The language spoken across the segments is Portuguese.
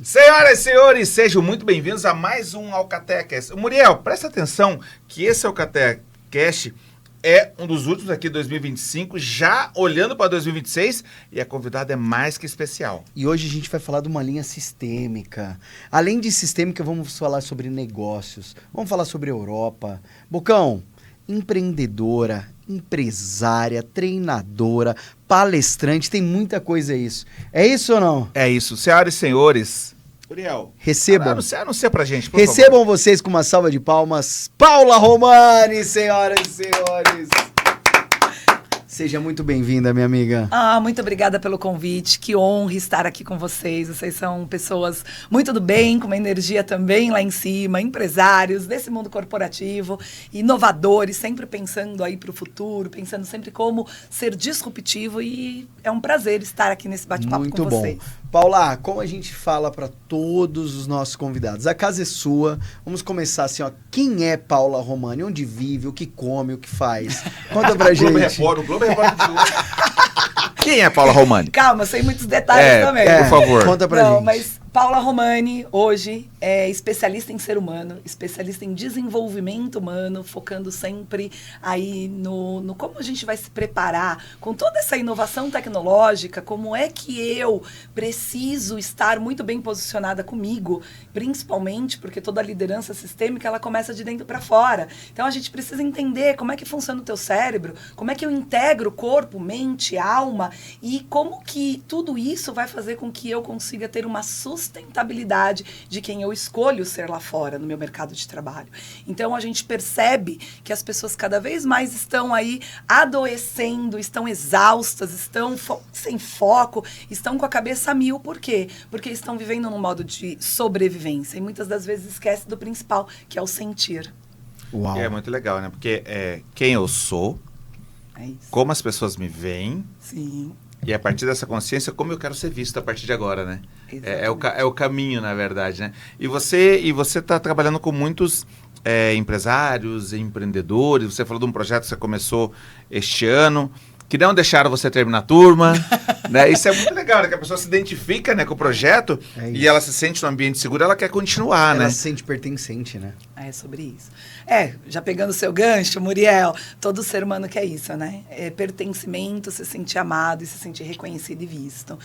Senhoras e senhores, sejam muito bem-vindos a mais um AlcateiaCast. Muriel, presta atenção que esse AlcateiaCast é um dos últimos aqui de 2025, já olhando para 2026, e a convidada é mais que especial. E hoje a gente vai falar de uma linha sistêmica. Além de sistêmica, vamos falar sobre negócios, vamos falar sobre Europa. Bocão, empreendedora, empresária, treinadora, palestrante, tem muita coisa isso. É isso ou não? É isso. Senhoras e senhores, Muriel, recebam. Anuncia pra gente, por Recebam favor. Vocês com uma salva de palmas, Paula Romani, senhoras e senhores. Seja muito bem-vinda, minha amiga. Muito obrigada pelo convite. Que honra estar aqui com vocês. Vocês são pessoas muito do bem, com uma energia também lá em cima, empresários desse mundo corporativo, inovadores, sempre pensando aí para o futuro, pensando sempre como ser disruptivo, e é um prazer estar aqui nesse bate-papo com vocês. Muito bom. Paula, como a gente fala para todos os nossos convidados, a casa é sua. Vamos começar assim, ó. Quem é Paula Romani? Onde vive? O que come? O que faz? Conta pra gente. O Globo Repórter de hoje. Quem é Paula Romani? Calma, sem muitos detalhes também. Por favor. Conta pra gente. Mas Paula Romani, hoje, é especialista em ser humano, especialista em desenvolvimento humano, focando sempre aí no como a gente vai se preparar com toda essa inovação tecnológica, como é que eu preciso estar muito bem posicionada comigo, principalmente porque toda a liderança sistêmica, ela começa de dentro para fora. Então, a gente precisa entender como é que funciona o teu cérebro, como é que eu integro corpo, mente, alma, e como que tudo isso vai fazer com que eu consiga ter uma sustentabilidade de quem eu escolho ser lá fora, no meu mercado de trabalho. Então, a gente percebe que as pessoas cada vez mais estão aí adoecendo, estão exaustas, estão sem foco, estão com a cabeça a mil. Por quê? Porque estão vivendo num modo de sobrevivência e muitas das vezes esquece do principal, que é o sentir. Uau. E é muito legal, né? Porque quem eu sou, É isso. como as pessoas me veem, Sim. e a partir dessa consciência, como eu quero ser visto a partir de agora, né? É o caminho, na verdade, né? E você está trabalhando com muitos empresários, empreendedores. Você falou de um projeto que você começou este ano, que não deixaram você terminar a turma, né? Isso é muito legal, né? Que a pessoa se identifica, né, com o projeto e ela se sente num ambiente seguro, ela quer continuar, né? Ela se sente pertencente, né? É sobre isso. Já pegando o seu gancho, Muriel, todo ser humano quer isso, né? Pertencimento, se sentir amado e se sentir reconhecido e visto.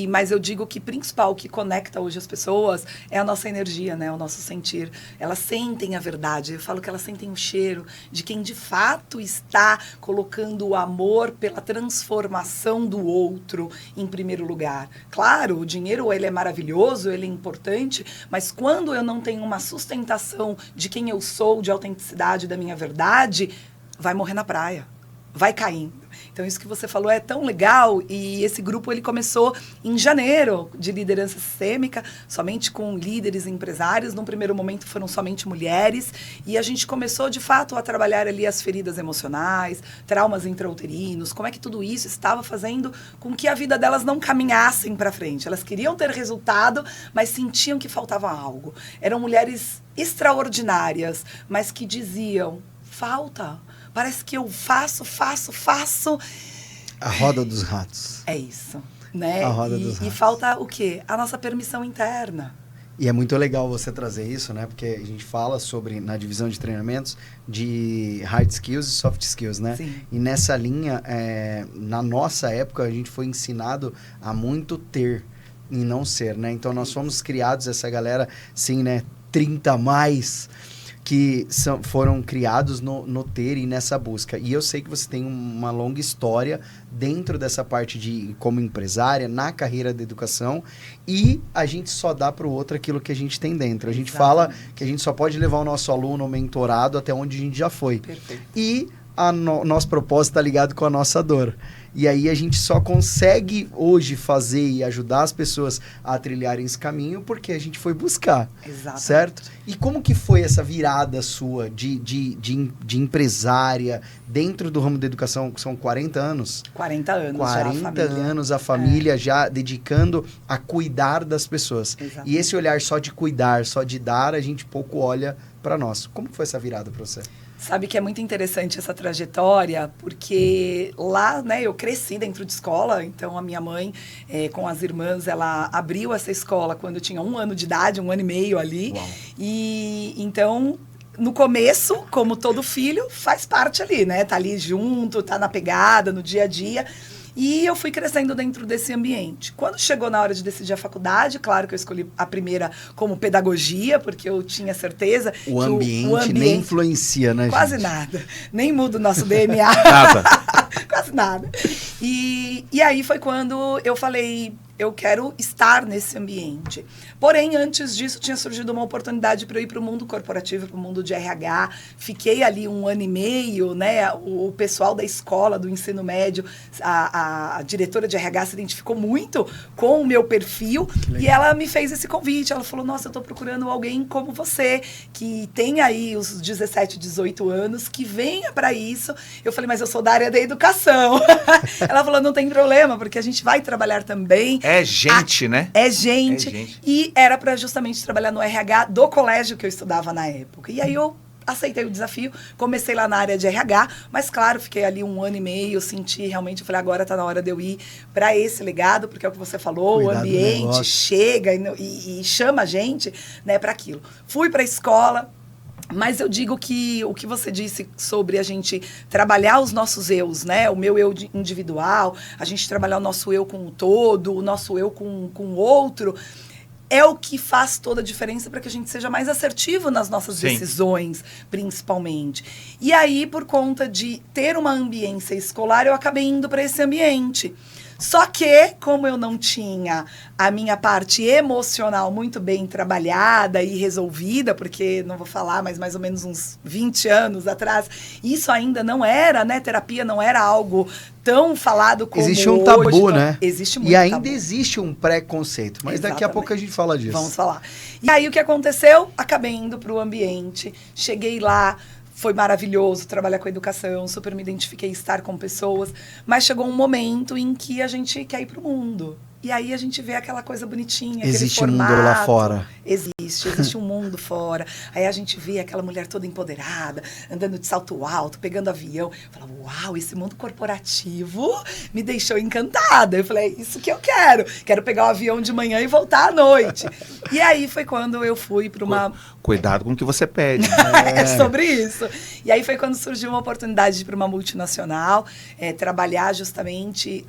Mas eu digo que o principal que conecta hoje as pessoas é a nossa energia, né? O nosso sentir. Elas sentem a verdade. Eu falo que elas sentem o cheiro de quem de fato está colocando o amor pela transformação do outro em primeiro lugar. Claro, o dinheiro, ele é maravilhoso, ele é importante, mas quando eu não tenho uma sustentação de quem eu sou, de autenticidade da minha verdade, vai morrer na praia, vai caindo. Então, isso que você falou é tão legal, e esse grupo ele começou em janeiro, de liderança sistêmica, somente com líderes e empresários. Num primeiro momento foram somente mulheres, e a gente começou de fato a trabalhar ali as feridas emocionais, traumas intrauterinos, como é que tudo isso estava fazendo com que a vida delas não caminhassem para frente. Elas queriam ter resultado, mas sentiam que faltava algo. Eram mulheres extraordinárias, mas que diziam, falta. Parece que eu faço. A roda dos ratos. É isso, né? A roda dos ratos. E falta o quê? A nossa permissão interna. E é muito legal você trazer isso, né? Porque a gente fala sobre, na divisão de treinamentos, de hard skills e soft skills, né? Sim. E nessa linha, na nossa época, a gente foi ensinado a muito ter e não ser, né? Então, nós fomos criados, essa galera, sim, né? 30 a mais, que foram criados no ter e nessa busca. E eu sei que você tem uma longa história dentro dessa parte de como empresária, na carreira da educação, e a gente só dá para o outro aquilo que a gente tem dentro. A gente fala que a gente só pode levar o nosso aluno, o mentorado, até onde a gente já foi. Perfeito. E nosso propósito está ligado com a nossa dor. E aí a gente só consegue hoje fazer e ajudar as pessoas a trilharem esse caminho porque a gente foi buscar. Exatamente. Certo? E como que foi essa virada sua de empresária dentro do ramo da educação? São 40 anos? 40 anos 40 já, a família. anos a família já dedicando a cuidar das pessoas. Exatamente. E esse olhar só de cuidar, só de dar, a gente pouco olha para nós. Como que foi essa virada para você? Sabe que é muito interessante essa trajetória, porque lá, né, eu cresci dentro de escola, então a minha mãe, com as irmãs, ela abriu essa escola quando eu tinha 1 ano de idade, 1 ano e meio ali. Uau. E então, no começo, como todo filho, faz parte ali, né? Tá ali junto, tá na pegada, no dia a dia. E eu fui crescendo dentro desse ambiente. Quando chegou na hora de decidir a faculdade, claro que eu escolhi a primeira como pedagogia, porque eu tinha certeza que o ambiente nem influencia, né, quase gente? nada. Nem muda o nosso DNA. Nada. Quase nada. E aí foi quando eu falei, eu quero estar nesse ambiente. Porém, antes disso, tinha surgido uma oportunidade para eu ir para o mundo corporativo, para o mundo de RH. Fiquei ali 1 ano e meio, né? O pessoal da escola, do ensino médio, a diretora de RH se identificou muito com o meu perfil e ela me fez esse convite. Ela falou, nossa, eu estou procurando alguém como você, que tem aí os 17, 18 anos, que venha para isso. Eu falei, mas eu sou da área da educação. Ela falou, não tem problema, porque a gente vai trabalhar também. É gente, né? É gente. É gente. E era para justamente trabalhar no RH do colégio que eu estudava na época. E aí eu aceitei o desafio, comecei lá na área de RH, mas claro, fiquei ali 1 ano e meio, senti realmente, eu falei, agora está na hora de eu ir para esse legado, porque é o que você falou, Cuidado o ambiente chega e chama a gente, né, para aquilo. Fui para a escola. Mas eu digo que o que você disse sobre a gente trabalhar os nossos eus, né? O meu eu individual, a gente trabalhar o nosso eu com o todo, o nosso eu com o outro, é o que faz toda a diferença para que a gente seja mais assertivo nas nossas decisões, principalmente. E aí, por conta de ter uma ambiência escolar, eu acabei indo para esse ambiente. Só que, como eu não tinha a minha parte emocional muito bem trabalhada e resolvida, porque, não vou falar, mas mais ou menos uns 20 anos atrás, isso ainda não era, né? Terapia não era algo tão falado como existe um tabu, hoje, né? Existe muito e ainda tabu. Existe um preconceito, mas daqui a pouco a gente fala disso. Vamos falar. E aí, o que aconteceu? Acabei indo para o ambiente, cheguei lá, foi maravilhoso trabalhar com educação, super me identifiquei estar com pessoas, mas chegou um momento em que a gente quer ir para o mundo. E aí a gente vê aquela coisa bonitinha, existe aquele formato. Um mundo lá fora. Existe um mundo fora. Aí a gente vê aquela mulher toda empoderada, andando de salto alto, pegando avião. Eu falava, uau, esse mundo corporativo me deixou encantada. Eu falei, é isso que eu quero. Quero pegar o avião de manhã e voltar à noite. E aí foi quando eu fui para uma... Cuidado com o que você pede. É sobre isso. E aí foi quando surgiu uma oportunidade de ir para uma multinacional, trabalhar justamente,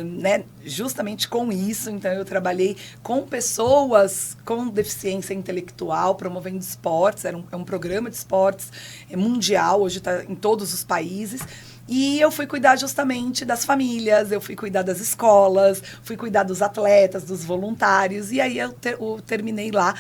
né, justamente com isso. Então, eu trabalhei com pessoas com deficiência intelectual, promovendo esportes. É um programa de esportes mundial, hoje está em todos os países. E eu fui cuidar justamente das famílias, eu fui cuidar das escolas, fui cuidar dos atletas, dos voluntários. E aí eu terminei lá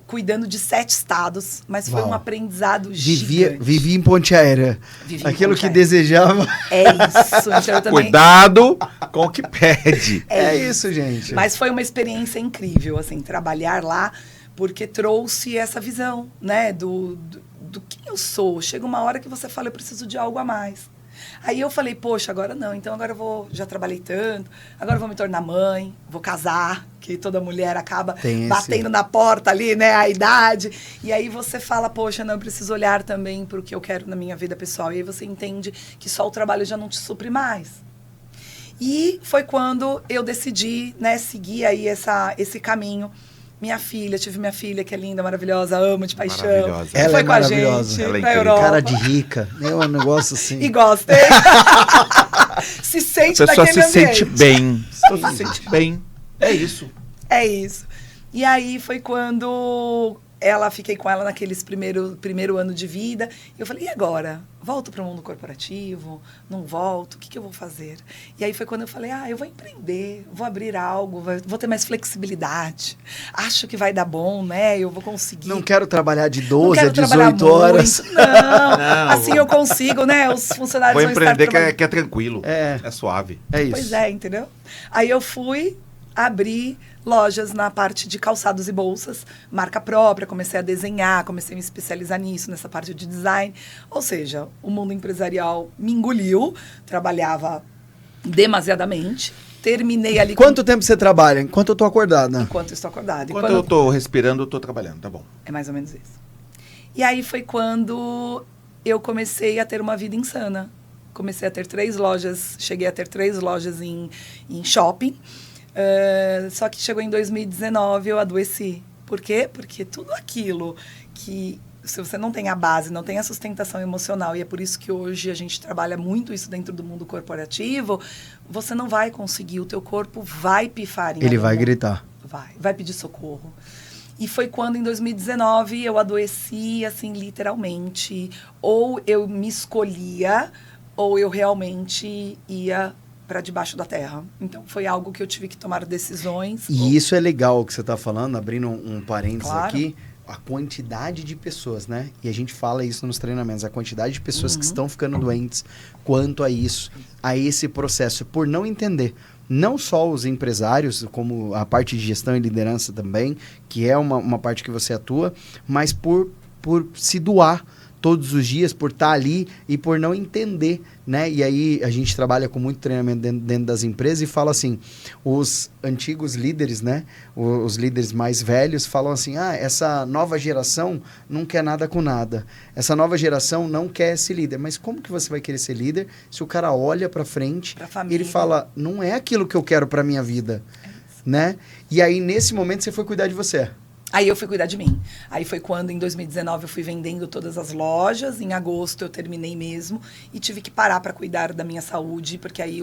cuidando de 7 estados, mas foi um aprendizado gigante. Vivia em ponte aérea. Aquilo que desejava. É isso. Então, eu também... Cuidado com o que pede. É isso, gente. Mas foi uma experiência incrível, assim, trabalhar lá, porque trouxe essa visão, né, do quem eu sou. Chega uma hora que você fala, eu preciso de algo a mais. Aí eu falei, poxa, agora não. Então agora eu já trabalhei tanto, agora eu vou me tornar mãe, vou casar, que toda mulher acaba batendo na porta ali, né, a idade. E aí você fala, poxa, não, eu preciso olhar também para o que eu quero na minha vida pessoal. E aí você entende que só o trabalho já não te supre mais. E foi quando eu decidi, né, seguir aí esse caminho. Tive minha filha, que é linda, maravilhosa, amo de paixão. Ela foi é com a maravilhosa. gente Ela é pra incrível. Europa. Cara de rica. É um negócio assim. E gosta. Se sente a pessoa naquele se ambiente. sente bem. A pessoa se sente bem. É isso. É isso. E aí foi quando fiquei com ela naqueles primeiro ano de vida. E eu falei, e agora? Volto para o mundo corporativo? Não volto? O que eu vou fazer? E aí foi quando eu falei, eu vou empreender, vou abrir algo, vou ter mais flexibilidade. Acho que vai dar bom, né? Eu vou conseguir. Não quero trabalhar de 12 a 18 18 horas. Não, assim eu consigo, né? Os funcionários Vou vão empreender estar que é tranquilo. É suave. É isso. Pois é, entendeu? Aí eu fui abrir lojas na parte de calçados e bolsas, marca própria, comecei a desenhar, comecei a me especializar nisso, nessa parte de design. Ou seja, o mundo empresarial me engoliu, trabalhava demasiadamente, terminei ali... Quanto tempo você trabalha? Enquanto eu tô acordada? Enquanto eu estou acordada. Enquanto eu tô respirando, eu tô trabalhando, tá bom. É mais ou menos isso. E aí foi quando eu comecei a ter uma vida insana. Comecei a ter 3 lojas, cheguei a ter 3 lojas em shopping. Só que chegou em 2019, eu adoeci. Por quê? Porque tudo aquilo que... Se você não tem a base, não tem a sustentação emocional, e é por isso que hoje a gente trabalha muito isso dentro do mundo corporativo, você não vai conseguir, o teu corpo vai pifar. Ele vai gritar. Vai pedir socorro. E foi quando, em 2019, eu adoeci, assim, literalmente. Ou eu me escolhia, ou eu realmente ia para debaixo da terra. Então, foi algo que eu tive que tomar decisões. E isso é legal o que você está falando, abrindo um parênteses Claro. aqui. A quantidade de pessoas, né? E a gente fala isso nos treinamentos. A quantidade de pessoas que estão ficando doentes quanto a isso, a esse processo, por não entender. Não só os empresários, como a parte de gestão e liderança também, que é uma parte que você atua, mas por se doar todos os dias, por estar ali e por não entender, né? E aí a gente trabalha com muito treinamento dentro das empresas e fala assim, os antigos líderes, né? Os líderes mais velhos falam assim, essa nova geração não quer nada com nada. Essa nova geração não quer ser líder. Mas como que você vai querer ser líder se o cara olha pra frente e ele fala, não é aquilo que eu quero pra minha vida, né? E aí nesse momento você foi cuidar de você. Aí eu fui cuidar de mim. Aí foi quando, em 2019, eu fui vendendo todas as lojas. Em agosto, eu terminei mesmo. E tive que parar para cuidar da minha saúde. Porque aí,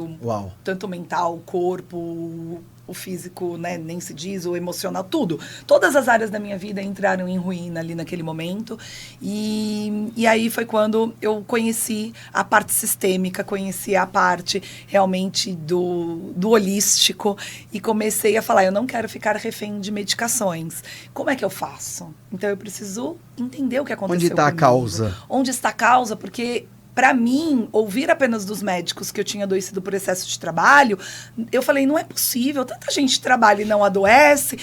tanto o mental, o corpo, o físico, né, nem se diz, o emocional, tudo. Todas as áreas da minha vida entraram em ruína ali naquele momento. E aí foi quando eu conheci a parte sistêmica, conheci a parte realmente do holístico. E comecei a falar, eu não quero ficar refém de medicações. Como é que eu faço? Então, eu preciso entender o que aconteceu Onde está a causa? Onde está a causa? Porque, para mim, ouvir apenas dos médicos que eu tinha adoecido por excesso de trabalho, eu falei, não é possível. Tanta gente trabalha e não adoece.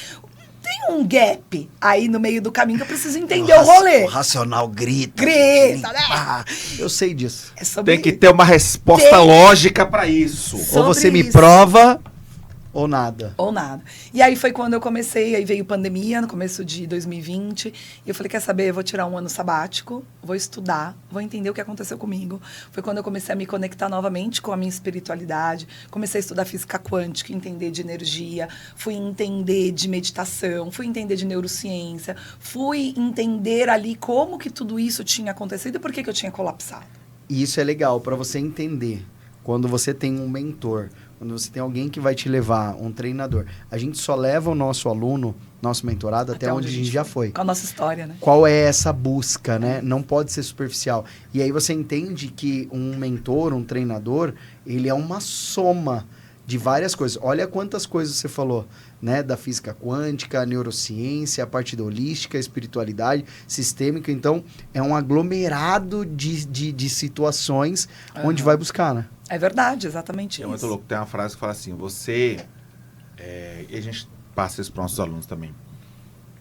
Tem um gap aí no meio do caminho que eu preciso entender o rolê. O racional grita. Grita, né? Eu sei disso. Tem que ter uma resposta lógica para isso. Ou você me prova... Ou nada. Ou nada. E aí foi quando eu comecei, aí veio pandemia, no começo de 2020, e eu falei, quer saber, eu vou tirar um ano sabático, vou estudar, vou entender o que aconteceu comigo. Foi quando eu comecei a me conectar novamente com a minha espiritualidade, comecei a estudar física quântica, entender de energia, fui entender de meditação, fui entender de neurociência, fui entender ali como que tudo isso tinha acontecido e por que eu tinha colapsado. E isso é legal para você entender. Quando você tem um mentor, quando você tem alguém que vai te levar, um treinador. A gente só leva o nosso aluno, nosso mentorado, até onde a gente já foi. Com a nossa história, né? Qual é essa busca, né? Não pode ser superficial. E aí você entende que um mentor, um treinador, ele é uma soma de várias coisas. Olha quantas coisas você falou, né? Da física quântica, a neurociência, a parte da holística, a espiritualidade, sistêmica. Então, é um aglomerado de situações onde vai buscar, né? É verdade, exatamente isso. É muito louco. Tem uma frase que fala assim, e a gente passa isso para os nossos alunos também.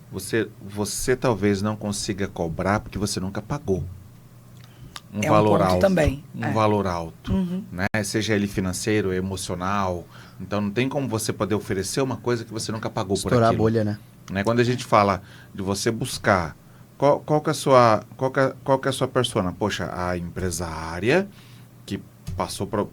Você talvez não consiga cobrar porque você nunca pagou. Um valor alto também. Valor alto, né? Seja ele financeiro, emocional. Então não tem como você poder oferecer uma coisa que você nunca pagou por aquilo. Estourar a bolha, né? Quando a gente fala de você buscar, qual que é a sua persona? Poxa, a empresária que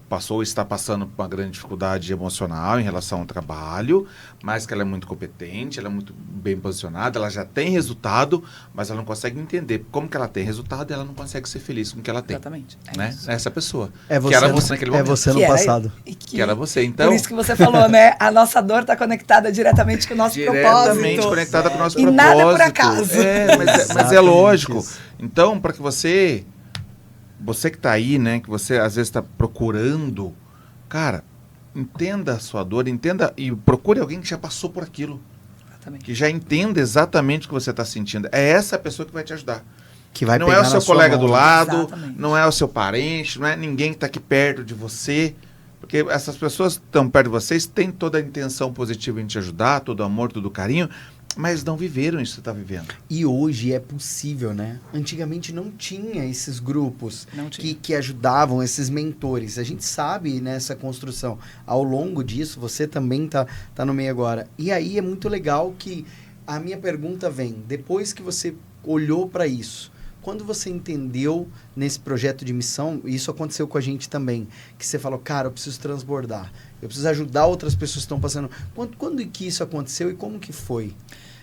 passou está passando por uma grande dificuldade emocional em relação ao trabalho, mas que ela é muito competente, ela é muito bem posicionada, ela já tem resultado, mas ela não consegue entender como que ela tem resultado e ela não consegue ser feliz com o que ela tem. Exatamente. Né? Essa pessoa. É você, que era você naquele momento. É você no passado. Que era você, então. Por isso que você falou, né? A nossa dor está conectada diretamente com o nosso propósito. Diretamente conectada com o nosso e propósito. Nada é por acaso. Mas é lógico. Então, para que você que está aí, né, que você às vezes está procurando, cara, entenda a sua dor, entenda e procure alguém que já passou por aquilo. Exatamente. Que já entenda exatamente o que você está sentindo. É essa pessoa que vai te ajudar. Que vai não é o seu colega do lado, exatamente. Não é o seu parente, não é ninguém que está aqui perto de você. Porque essas pessoas que estão perto de vocês têm toda a intenção positiva em te ajudar, todo o amor, todo o carinho, mas não viveram isso que você está vivendo. E hoje é possível, né? Antigamente não tinha esses grupos que ajudavam, esses mentores. A gente sabe nessa construção. Ao longo disso, você também tá no meio agora. E aí é muito legal que a minha pergunta vem, depois que você olhou para isso, Quando você entendeu nesse projeto de missão, isso aconteceu com a gente também, que você falou, cara, eu preciso transbordar, eu preciso ajudar outras pessoas que estão passando. Quando que isso aconteceu e como que foi?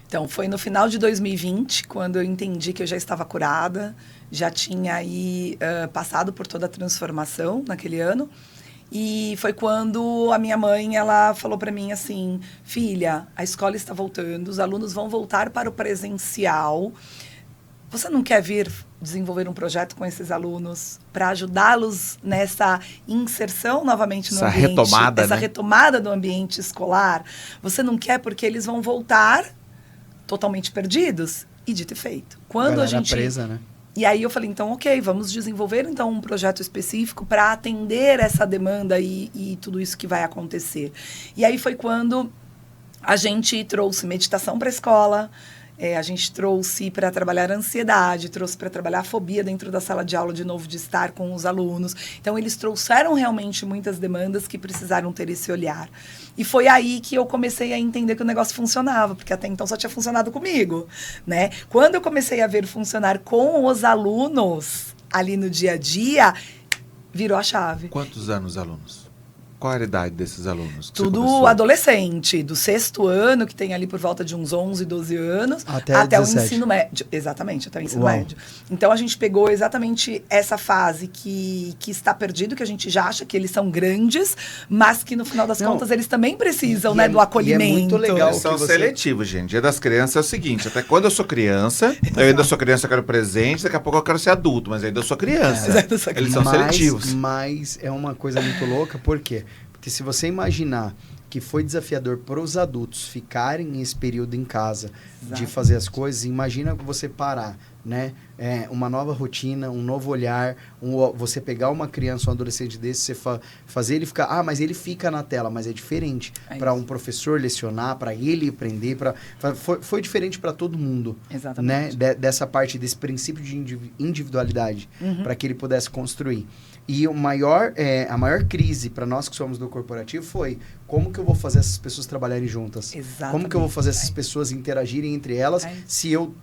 Então, foi no final de 2020, quando eu entendi que eu já estava curada, já tinha aí passado por toda a transformação naquele ano. E foi quando a minha mãe, ela falou para mim assim, filha, a escola está voltando, os alunos vão voltar para o presencial. Você não quer vir desenvolver um projeto com esses alunos para ajudá-los nessa inserção novamente no ambiente? Essa retomada do ambiente escolar? Você não quer porque eles vão voltar totalmente perdidos? E dito e feito. Quando a gente... presa, né? E aí eu falei, então, ok, vamos desenvolver então um projeto específico para atender essa demanda e tudo isso que vai acontecer. E aí foi quando a gente trouxe meditação para a escola, a gente trouxe para trabalhar a ansiedade, trouxe para trabalhar a fobia dentro da sala de aula, de novo, de estar com os alunos. Então, eles trouxeram realmente muitas demandas que precisaram ter esse olhar. E foi aí que eu comecei a entender que o negócio funcionava, porque até então só tinha funcionado comigo, né? Quando eu comecei a ver funcionar com os alunos ali no dia a dia, virou a chave. Quantos anos, alunos? Qual era a idade desses alunos? Tudo adolescente, do 6º ano, que tem ali por volta de uns 11, 12 anos, até o ensino médio. Exatamente, até o ensino médio. Então, a gente pegou exatamente essa fase que está perdido, que a gente já acha que eles são grandes, mas que, no final das contas, eles também precisam, né, do acolhimento. E é muito legal. Eles são seletivos, gente. Dia das Crianças é o seguinte, até quando eu sou criança, eu ainda sou criança, eu quero presente, daqui a pouco eu quero ser adulto, mas ainda sou criança. Eles são seletivos. Mas é uma coisa muito louca, por quê? Porque se você imaginar que foi desafiador para os adultos ficarem esse período em casa, de fazer as coisas, imagina você parar, né? Uma nova rotina, um novo olhar, você pegar uma criança, um adolescente desse, você fazer ele ficar, mas ele fica na tela, mas é diferente para um professor lecionar, para ele aprender, foi diferente para todo mundo. Exatamente. Né? Dessa parte, desse princípio de individualidade, para que ele pudesse construir. E a maior crise para nós que somos do corporativo foi como que eu vou fazer essas pessoas trabalharem juntas? Exatamente. Como que eu vou fazer essas pessoas interagirem entre elas se eu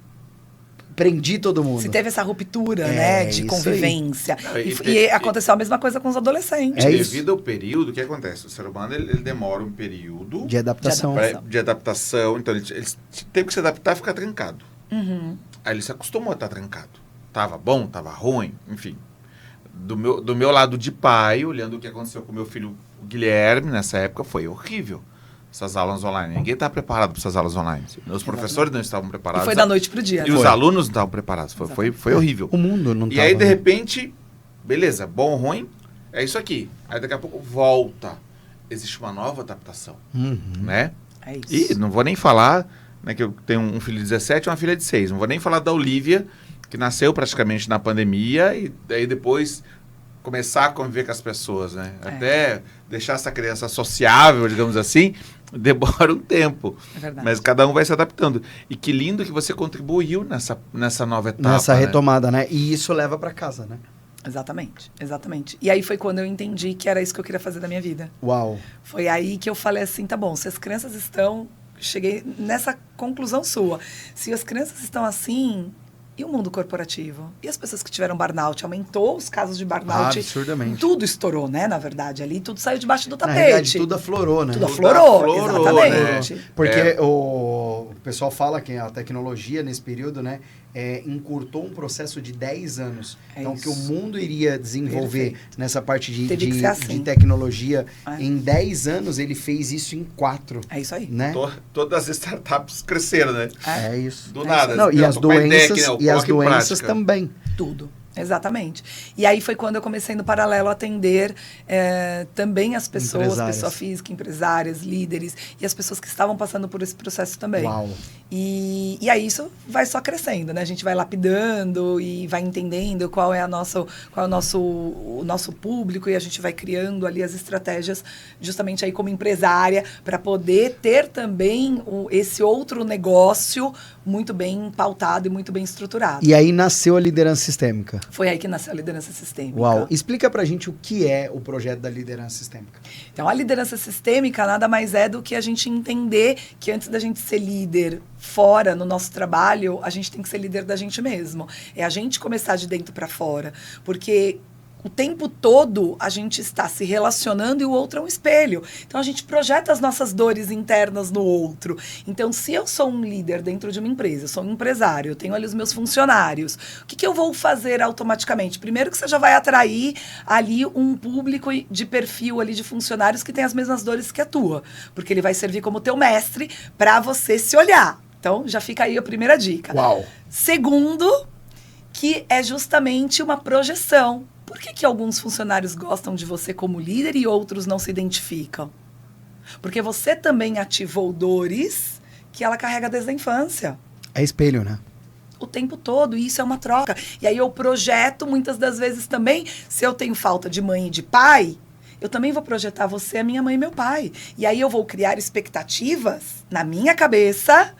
prendi todo mundo? Se teve essa ruptura, né, de convivência. E aconteceu a mesma coisa com os adolescentes. Devido ao período, o que acontece? O ser humano ele demora um período de adaptação. De adaptação. Então, ele teve que se adaptar e ficar trancado. Aí ele se acostumou a estar trancado. Tava bom, tava ruim, enfim. Do meu lado de pai, olhando o que aconteceu com o meu filho Guilherme, nessa época, foi horrível. Essas aulas online. Ninguém estava preparado para essas aulas online. Os professores não estavam preparados. E foi da noite para o dia. E os alunos não estavam preparados. Foi horrível. O mundo não estava. E aí, de repente, beleza, bom ou ruim, é isso aqui. Aí, daqui a pouco, volta. Existe uma nova adaptação. Né? É isso. E não vou nem falar, né, que eu tenho um filho de 17 e uma filha de 6. Não vou nem falar da Olivia, que nasceu praticamente na pandemia e daí depois começar a conviver com as pessoas, né? Até deixar essa criança sociável, digamos assim, demora um tempo. É verdade. Mas cada um vai se adaptando. E que lindo que você contribuiu nessa nova etapa. Nessa retomada, né? E isso leva para casa, né? Exatamente, exatamente. E aí foi quando eu entendi que era isso que eu queria fazer da minha vida. Uau! Foi aí que eu falei assim, tá bom, se as crianças estão... Cheguei nessa conclusão sua. Se as crianças estão assim... E o mundo corporativo? E as pessoas que tiveram burnout? Aumentou os casos de burnout. Absurdamente. Tudo estourou, né? Na verdade, ali tudo saiu debaixo do tapete. Na verdade, tudo aflorou, né? Tudo aflorou, exatamente. Né? Porque o pessoal fala que a tecnologia, nesse período, né? Encurtou um processo de 10 anos. Então, que o mundo iria desenvolver nessa parte de tecnologia em 10 anos, ele fez isso em 4. É isso aí. Né? Todas as startups cresceram, né? É isso. Do nada. Não, e as doenças também. Tudo. Exatamente. E aí foi quando eu comecei no paralelo a atender também as pessoas, pessoa física, empresárias, líderes e as pessoas que estavam passando por esse processo também. Uau. E aí isso vai só crescendo, né? A gente vai lapidando e vai entendendo qual é o nosso público e a gente vai criando ali as estratégias justamente aí como empresária para poder ter também esse outro negócio muito bem pautado e muito bem estruturado. E aí nasceu a liderança sistêmica. Foi aí que nasceu a liderança sistêmica. Uau! Explica pra gente o que é o projeto da liderança sistêmica. Então, a liderança sistêmica nada mais é do que a gente entender que antes da gente ser líder fora no nosso trabalho, a gente tem que ser líder da gente mesmo. É a gente começar de dentro para fora. Porque o tempo todo a gente está se relacionando e o outro é um espelho. Então, a gente projeta as nossas dores internas no outro. Então, se eu sou um líder dentro de uma empresa, eu sou um empresário, eu tenho ali os meus funcionários, o que eu vou fazer automaticamente? Primeiro que você já vai atrair ali um público de perfil ali de funcionários que tem as mesmas dores que a tua. Porque ele vai servir como teu mestre para você se olhar. Então, já fica aí a primeira dica. Uau! Segundo, que é justamente uma projeção. Por que alguns funcionários gostam de você como líder e outros não se identificam? Porque você também ativou dores que ela carrega desde a infância. É espelho, né? O tempo todo, e isso é uma troca. E aí eu projeto, muitas das vezes também, se eu tenho falta de mãe e de pai, eu também vou projetar você, a minha mãe e meu pai. E aí eu vou criar expectativas na minha cabeça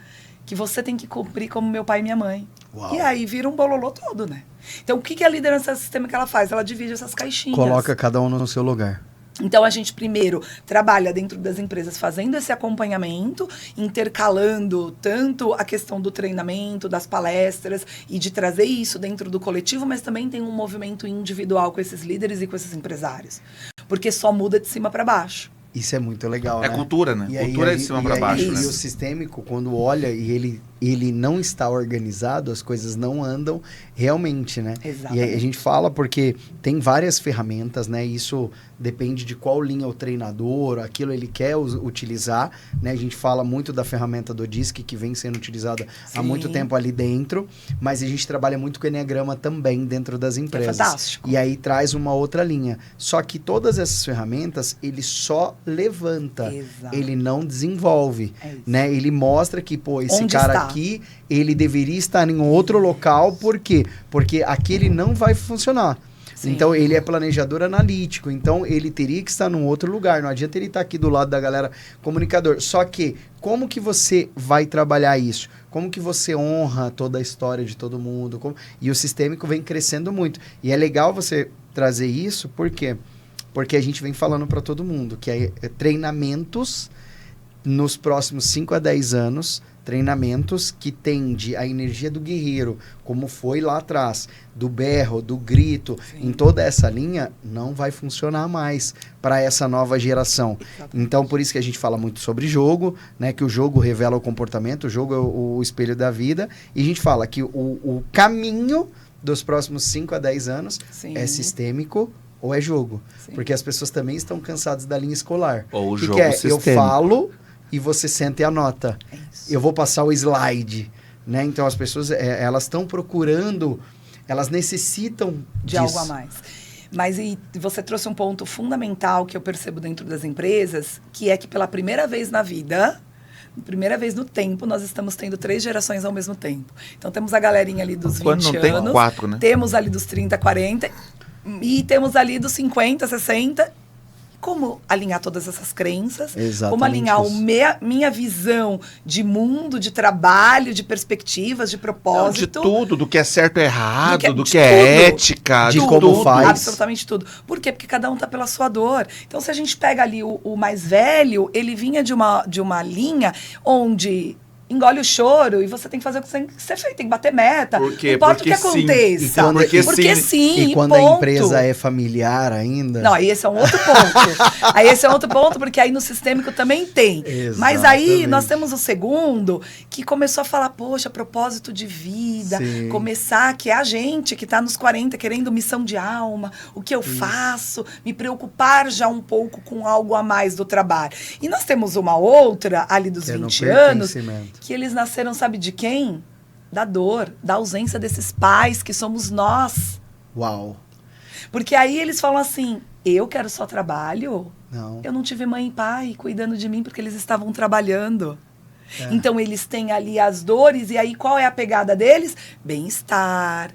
que você tem que cumprir como meu pai e minha mãe. Uau. E aí vira um bololô todo, né? Então, o que a liderança sistêmica ela faz? Ela divide essas caixinhas. Coloca cada um no seu lugar. Então, a gente primeiro trabalha dentro das empresas fazendo esse acompanhamento, intercalando tanto a questão do treinamento, das palestras e de trazer isso dentro do coletivo, mas também tem um movimento individual com esses líderes e com esses empresários. Porque só muda de cima para baixo. Isso é muito legal, É né? cultura, né? Cultura é de cima para baixo, né? E o sistêmico, quando olha e ele não está organizado, as coisas não andam realmente, né? Exatamente. E aí a gente fala porque tem várias ferramentas, né? Isso depende de qual linha o treinador, aquilo ele quer utilizar, né? A gente fala muito da ferramenta do DISC, que vem sendo utilizada há muito tempo ali dentro, mas a gente trabalha muito com o Enneagrama também dentro das empresas. É fantástico. E aí traz uma outra linha. Só que todas essas ferramentas, ele só levanta, Exato. ele não desenvolve, né? Ele mostra que, pô, esse Onde cara está? aqui, ele deveria estar em outro local, por quê? Porque aquele não vai funcionar. Sim. Então, ele é planejador analítico, então ele teria que estar num outro lugar, não adianta ele estar aqui do lado da galera comunicador. Só que, como que você vai trabalhar isso? Como que você honra toda a história de todo mundo? E o sistêmico vem crescendo muito. E é legal você trazer isso, por quê? Porque a gente vem falando para todo mundo, que é treinamentos nos próximos 5 a 10 anos, treinamentos que tende a energia do guerreiro, como foi lá atrás, do berro, do grito, em toda essa linha, não vai funcionar mais para essa nova geração. Exatamente. Então, por isso que a gente fala muito sobre jogo, né? Que o jogo revela o comportamento, o jogo é o espelho da vida, e a gente fala que o caminho dos próximos 5 a 10 anos Sim. é sistêmico ou é jogo. Sim. Porque as pessoas também estão cansadas da linha escolar. Ou o que jogo é? sistêmico. Eu falo e você senta e anota. É isso. Eu vou passar o slide, né? Então as pessoas, elas estão procurando, elas necessitam de disso. algo a mais. Mas e você trouxe um ponto fundamental que eu percebo dentro das empresas, que é que pela primeira vez na vida, primeira vez no tempo, nós estamos tendo 3 gerações ao mesmo tempo. Então temos a galerinha ali dos 20 Quando não tem anos, 4, né? temos ali dos 30, 40 e temos ali dos 50, 60. Como alinhar todas essas crenças, Exatamente como alinhar isso. minha visão de mundo, de trabalho, de perspectivas, de Não, propósito. de tudo, do que é certo e errado, do de que é tudo. ética, De de como tudo. faz. Absolutamente tudo. Por quê? Porque cada um tá pela sua dor. Então, se a gente pega ali o mais velho, ele vinha de uma linha onde engole o choro e você tem que fazer o que tem que ser feito, tem que bater meta. Por quê? Não importa Porque o que sim. aconteça. E quando- Porque sim, E quando ponto. a empresa é familiar ainda... Não, aí esse é um outro ponto. Aí esse é outro ponto, porque aí no sistêmico também tem. Mas aí Exatamente. nós temos o segundo, que começou a falar, poxa, propósito de vida, Sim. começar, que é a gente que está nos 40 querendo missão de alma, o que eu faço, me preocupar já um pouco com algo a mais do trabalho. E nós temos uma outra, ali dos Que é no 20 anos, pertencimento. que eles nasceram, sabe de quem? Da dor, da ausência desses pais que somos nós. Uau. Porque aí eles falam assim, eu quero só trabalho? Não. Eu não tive mãe e pai cuidando de mim porque eles estavam trabalhando. É. Então, eles têm ali as dores, e aí qual é a pegada deles? Bem-estar.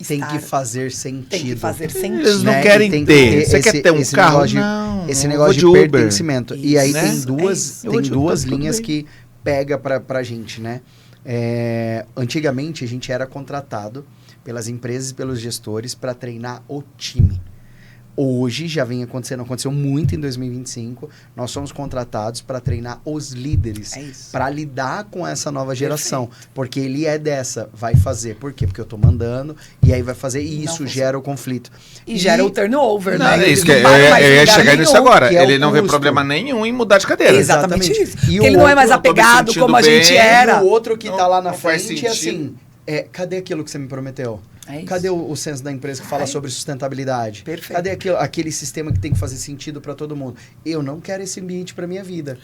Tem estar- que fazer sentido. Tem que fazer sentido. Eles não Né? querem E tem que ter. Você quer ter um esse carro? negócio de- Não. Esse eu negócio vou de Uber. pertencimento. E aí Isso, tem né? duas, É isso. Eu vou tem de Uber, duas tudo linhas bem. que pega pra gente, né? Antigamente a gente era contratado pelas empresas e pelos gestores para treinar o time. Hoje já vem acontecendo, aconteceu muito em 2025. Nós somos contratados para treinar os líderes, para lidar com essa nova geração. Porque ele é dessa, vai fazer. Por quê? Porque eu tô mandando e aí vai fazer e isso gera o conflito. E gera o turnover, não, né? É isso que eu ia chegar nisso agora. Ele não vê problema nenhum em mudar de cadeira. Exatamente isso. E porque ele não é mais apegado como a gente era. E o outro que tá lá na frente é assim, cadê aquilo que você me prometeu? Cadê o senso da empresa que fala sobre sustentabilidade? Perfeito. Cadê aquele sistema que tem que fazer sentido para todo mundo? Eu não quero esse ambiente para minha vida.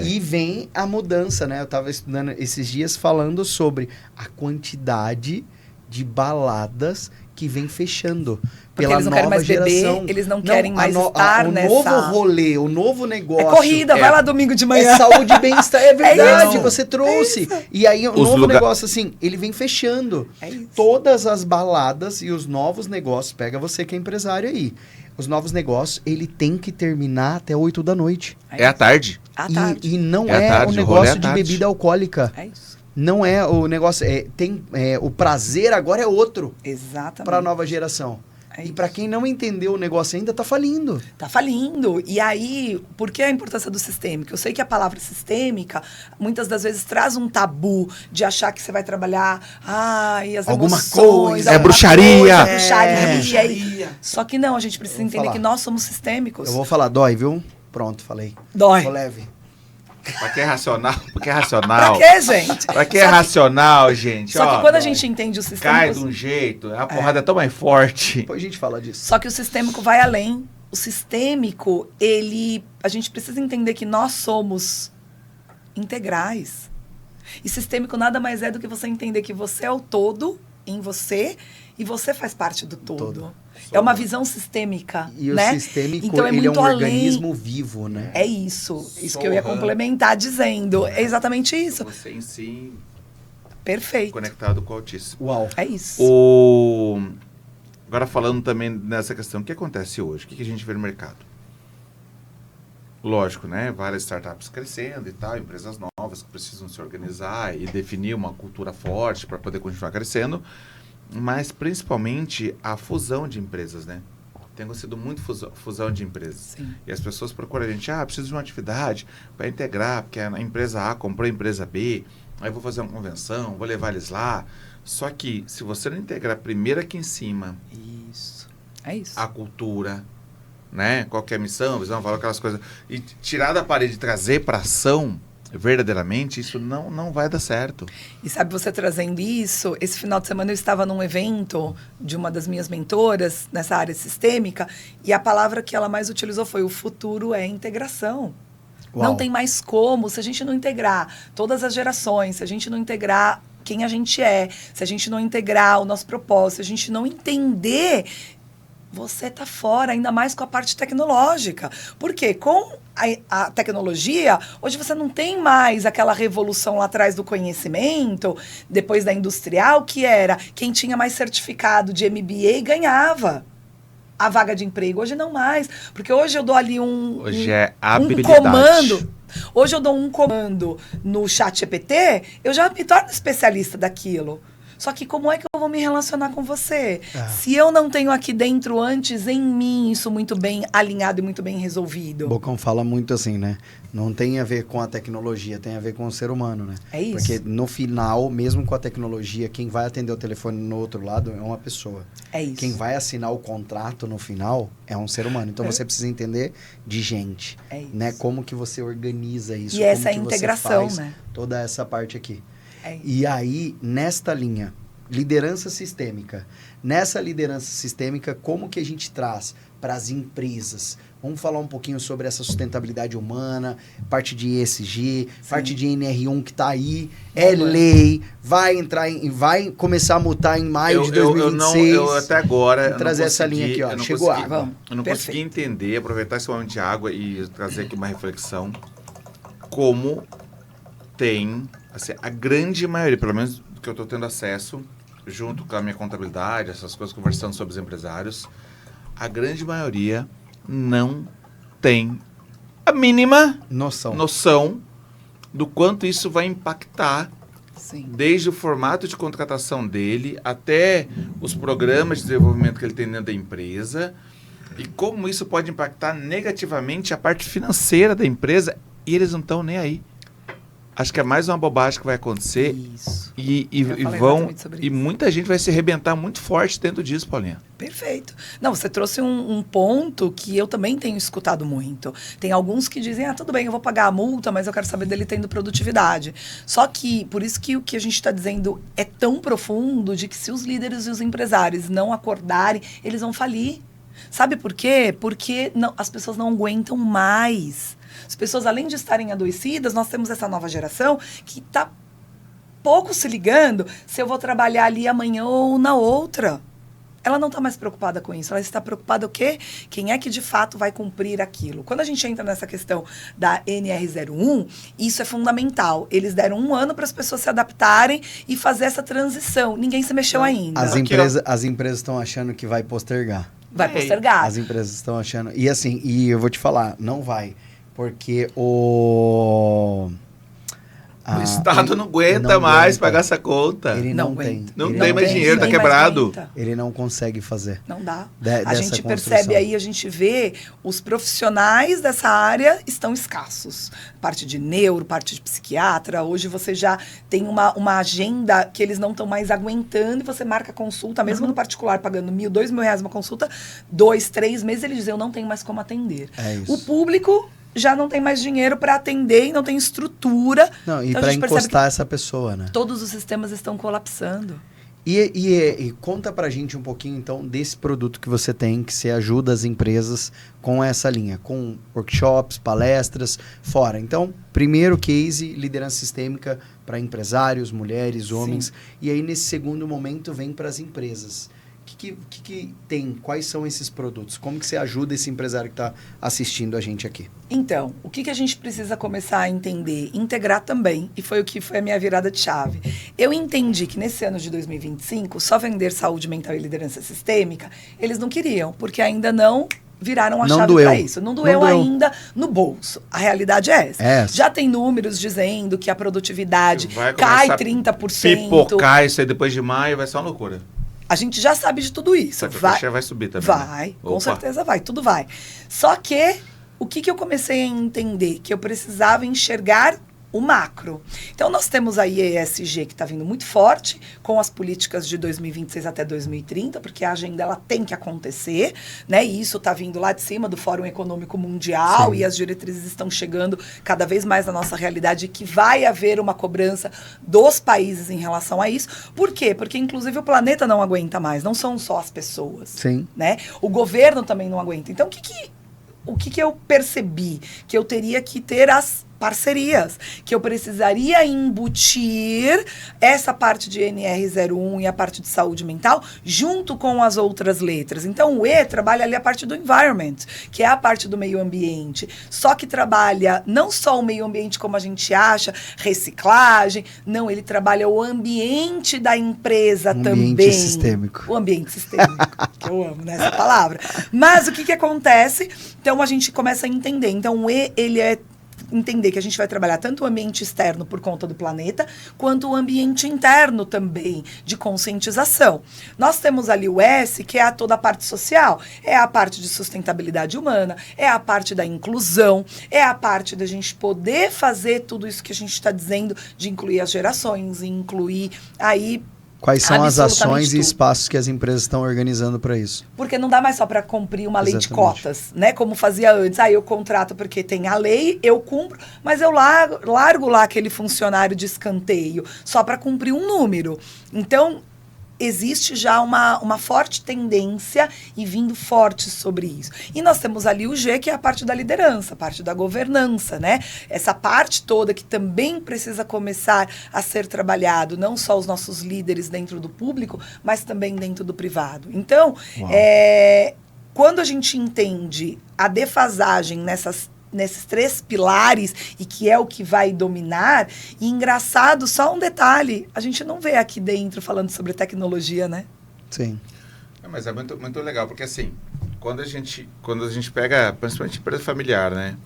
E vem a mudança, né? Eu estava estudando esses dias falando sobre a quantidade de baladas que vem fechando. Porque pela eles não nova querem mais geração. beber, eles não querem mais estar o nessa... novo rolê, o novo negócio. É corrida, vai lá domingo de manhã. É saúde e bem-estar, é verdade, você trouxe. E aí o novo negócio, assim, ele vem fechando. Todas as baladas e os novos negócios, pega você que é empresário aí, os novos negócios, ele tem que terminar até 8 da noite. É à tarde. E não é o negócio de bebida alcoólica. É isso. Não é o negócio, o prazer agora é outro. Exatamente. Para a nova geração. E para quem não entendeu o negócio ainda, tá falindo. Tá falindo. E aí, por que a importância do sistêmico? Eu sei que a palavra sistêmica, muitas das vezes, traz um tabu de achar que você vai trabalhar, e as alguma emoções, coisa. É bruxaria. Bruxaria. Só que não, a gente precisa entender que nós somos sistêmicos. Eu vou falar, dói, viu? Pronto, falei. Dói. Tô leve. Pra que é racional? Pra que é racional? Pra que, gente? Pra que é racional, gente? Só que quando a gente entende o sistêmico... Cai de um jeito, a porrada é tão mais forte. Depois a gente fala disso. Só que o sistêmico vai além. O sistêmico, a gente precisa entender que nós somos integrais. E sistêmico nada mais é do que você entender que você é o todo em você e você faz parte do todo. É uma visão sistêmica, e né? o sistêmico, então, ele é um além... organismo vivo, né? É isso que eu ia complementar dizendo. É exatamente isso. Você em si... Perfeito. Conectado com o Altíssimo. Uau. É isso. Agora falando também nessa questão, o que acontece hoje? O que a gente vê no mercado? Lógico, né? Várias startups crescendo e tal, empresas novas que precisam se organizar e definir uma cultura forte para poder continuar crescendo, mas principalmente a fusão de empresas, né? Tem acontecido muito fusão de empresas. Sim. E as pessoas procuram a gente, preciso de uma atividade para integrar, porque a empresa A comprou a empresa B, aí vou fazer uma convenção, vou levar eles lá. Só que se você não integrar primeiro aqui em cima... Isso. É isso. A cultura, né? Qual que é a missão, visão, valor, aquelas coisas. E tirar da parede e trazer para ação, verdadeiramente, isso não vai dar certo. E sabe, você trazendo isso, esse final de semana eu estava num evento de uma das minhas mentoras nessa área sistêmica e a palavra que ela mais utilizou foi: o futuro é integração. Uau. Não tem mais como, se a gente não integrar todas as gerações, se a gente não integrar quem a gente é, se a gente não integrar o nosso propósito, se a gente não entender, você está fora, ainda mais com a parte tecnológica. Por quê? Com a tecnologia, hoje você não tem mais aquela revolução lá atrás do conhecimento, depois da industrial, que era quem tinha mais certificado de MBA ganhava a vaga de emprego. Hoje não mais, porque hoje eu dou ali hoje é habilidade. Comando. Hoje eu dou um comando no ChatGPT, eu já me torno especialista daquilo. Só que como é que eu vou me relacionar com você? Se eu não tenho aqui dentro antes, em mim, isso muito bem alinhado e muito bem resolvido. Bocão fala muito assim, né? Não tem a ver com a tecnologia, tem a ver com o ser humano, né? É isso. Porque no final, mesmo com a tecnologia, quem vai atender o telefone no outro lado é uma pessoa. É isso. Quem vai assinar o contrato no final é um ser humano. Então você precisa entender de gente. É isso. Né? Como que você organiza isso. E essa é a que integração, você faz né? Toda essa parte aqui. É isso. E aí, nesta linha, liderança sistêmica. Nessa liderança sistêmica, como que a gente traz para as empresas? Vamos falar um pouquinho sobre essa sustentabilidade humana, parte de ESG, parte de NR1 que está aí, lei, vai começar a mutar em maio de 2026. Eu até agora... trazer essa linha aqui, ó. Chegou água. Eu não consegui entender, aproveitar esse momento de água e trazer aqui uma reflexão, como tem, assim, a grande maioria, pelo menos do que eu estou tendo acesso, junto com a minha contabilidade, essas coisas, conversando sobre os empresários, a grande maioria não tem a mínima noção do quanto isso vai impactar Sim. Desde o formato de contratação dele até os programas de desenvolvimento que ele tem dentro da empresa e como isso pode impactar negativamente a parte financeira da empresa e eles não estão nem aí. Acho que é mais uma bobagem que vai acontecer. Isso. E muita gente vai se arrebentar muito forte dentro disso, Paulinha. Perfeito. Não, você trouxe um ponto que eu também tenho escutado muito. Tem alguns que dizem, tudo bem, eu vou pagar a multa, mas eu quero saber dele tendo produtividade. Só que, por isso que o que a gente está dizendo é tão profundo de que se os líderes e os empresários não acordarem, eles vão falir. Sabe por quê? Porque as pessoas não aguentam mais. As pessoas, além de estarem adoecidas, nós temos essa nova geração que está pouco se ligando se eu vou trabalhar ali amanhã ou na outra. Ela não está mais preocupada com isso. Ela está preocupada o quê? Quem é que de fato vai cumprir aquilo? Quando a gente entra nessa questão da NR01, isso é fundamental. Eles deram 1 ano para as pessoas se adaptarem e fazer essa transição. Ninguém se mexeu ainda. As empresas estão achando que vai postergar. Vai postergar. As empresas estão achando... E eu vou te falar, não vai. Porque o Estado não aguenta mais pagar essa conta. Ele não tem. Não tem mais dinheiro, tá quebrado. Ele não consegue fazer. Não dá. A gente percebe aí, a gente vê, os profissionais dessa área estão escassos. Parte de neuro, parte de psiquiatra. Hoje você já tem uma agenda que eles não estão mais aguentando e você marca consulta, mesmo no particular, pagando R$1.000, R$2.000 uma consulta, 2, 3 meses, eles dizem, eu não tenho mais como atender. É isso. O público já não tem mais dinheiro para atender e não tem estrutura. Não, e então para encostar essa pessoa, né? Todos os sistemas estão colapsando. E conta pra gente um pouquinho, então, desse produto que você tem, que você ajuda as empresas com essa linha, com workshops, palestras, fora. Então, primeiro case, liderança sistêmica para empresários, mulheres, homens. Sim. E aí, nesse segundo momento, vem para as empresas. O que tem? Quais são esses produtos? Como que você ajuda esse empresário que está assistindo a gente aqui? Então, o que a gente precisa começar a entender? Integrar também, e foi o que foi a minha virada de chave. Eu entendi que nesse ano de 2025, só vender saúde mental e liderança sistêmica, eles não queriam, porque ainda não viraram a chave para isso. Não doeu ainda no bolso. A realidade é essa. Já tem números dizendo que a produtividade cai 30%. Pipocar isso aí depois de maio vai ser uma loucura. A gente já sabe de tudo isso. Vai subir também. Vai, né? Com certeza vai, tudo vai. Só que, o que eu comecei a entender? Que eu precisava enxergar o macro. Então, nós temos a ESG que está vindo muito forte, com as políticas de 2026 até 2030, porque a agenda ela tem que acontecer, né? E isso está vindo lá de cima do Fórum Econômico Mundial. Sim. E as diretrizes estão chegando cada vez mais na nossa realidade, que vai haver uma cobrança dos países em relação a isso. Por quê? Porque, inclusive, o planeta não aguenta mais, não são só as pessoas. Sim. Né? O governo também não aguenta. Então, o que eu percebi? Que eu teria que ter as parcerias, que eu precisaria embutir essa parte de NR01 e a parte de saúde mental junto com as outras letras. Então, o E trabalha ali a parte do environment, que é a parte do meio ambiente, só que trabalha não só o meio ambiente como a gente acha, reciclagem, não, ele trabalha o ambiente da empresa também. Ambiente sistêmico. O ambiente sistêmico, que eu amo, né, essa palavra. Mas o que acontece? Então, a gente começa a entender. Então, o E, ele é entender que a gente vai trabalhar tanto o ambiente externo por conta do planeta, quanto o ambiente interno também, de conscientização. Nós temos ali o S, que é toda a parte social, é a parte de sustentabilidade humana, é a parte da inclusão, é a parte da gente poder fazer tudo isso que a gente está dizendo, de incluir as gerações, incluir aí... Quais são as ações e espaços que as empresas estão organizando para isso? Porque não dá mais só para cumprir uma lei de cotas, né? Como fazia antes. Eu contrato porque tem a lei, eu cumpro, mas eu largo lá aquele funcionário de escanteio só para cumprir um número. Então, existe já uma forte tendência e vindo forte sobre isso. E nós temos ali o G, que é a parte da liderança, a parte da governança, né? Essa parte toda que também precisa começar a ser trabalhado, não só os nossos líderes dentro do público, mas também dentro do privado. Então, quando a gente entende a defasagem nesses 3 pilares, e que é o que vai dominar, e engraçado, só um detalhe, a gente não vê aqui dentro falando sobre tecnologia, né? Sim. Mas é muito, muito legal, porque assim, quando a gente pega, principalmente empresa familiar, né,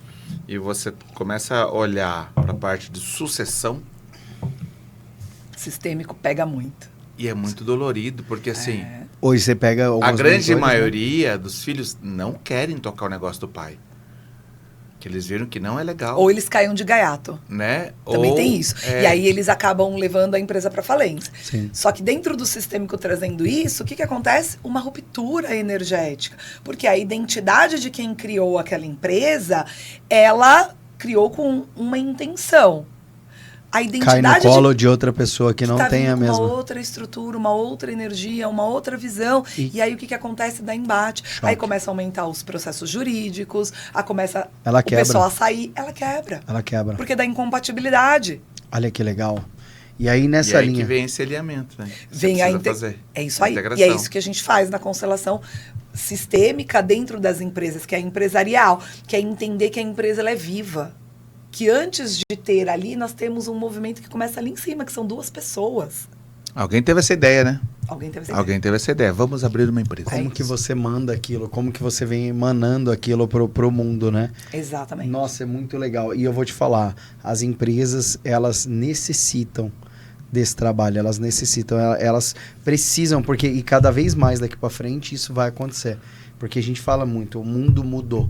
e você começa a olhar para a parte de sucessão, sistêmico pega muito. E é muito dolorido, porque assim, Hoje você pega a alguns grande mentores, né? maioria dos filhos não querem tocar o negócio do pai. Que eles viram que não é legal. Ou eles caem de gaiato. Né? Também Ou, tem isso. E aí eles acabam levando a empresa para falência. Sim. Só que dentro do sistêmico trazendo isso, o que acontece? Uma ruptura energética. Porque a identidade de quem criou aquela empresa, ela criou com uma intenção. A Cai identidade no colo de outra pessoa que não tá tem a vindo com mesma. uma outra estrutura, uma outra energia, uma outra visão. E aí o que acontece? Dá embate. Choque. Aí começa a aumentar os processos jurídicos, Ela o quebra. pessoal a sair, ela quebra. Ela quebra. Porque dá incompatibilidade. Olha que legal. E aí nessa e aí linha... que vem esse alinhamento, né? Você Vem a precisa fazer. É isso aí. Integração. E é isso que a gente faz na constelação sistêmica dentro das empresas, que é empresarial, que é entender que a empresa ela é viva. Que antes de ter ali, nós temos um movimento que começa ali em cima, que são 2 pessoas. Alguém teve essa ideia, né? Alguém teve essa Alguém teve essa ideia. Vamos abrir uma empresa. Como que você manda aquilo? Como que você vem emanando aquilo pro mundo, né? Exatamente. Nossa, é muito legal. E eu vou te falar, as empresas, elas necessitam desse trabalho, elas necessitam, elas precisam, porque e cada vez mais daqui para frente isso vai acontecer. Porque a gente fala muito, o mundo mudou.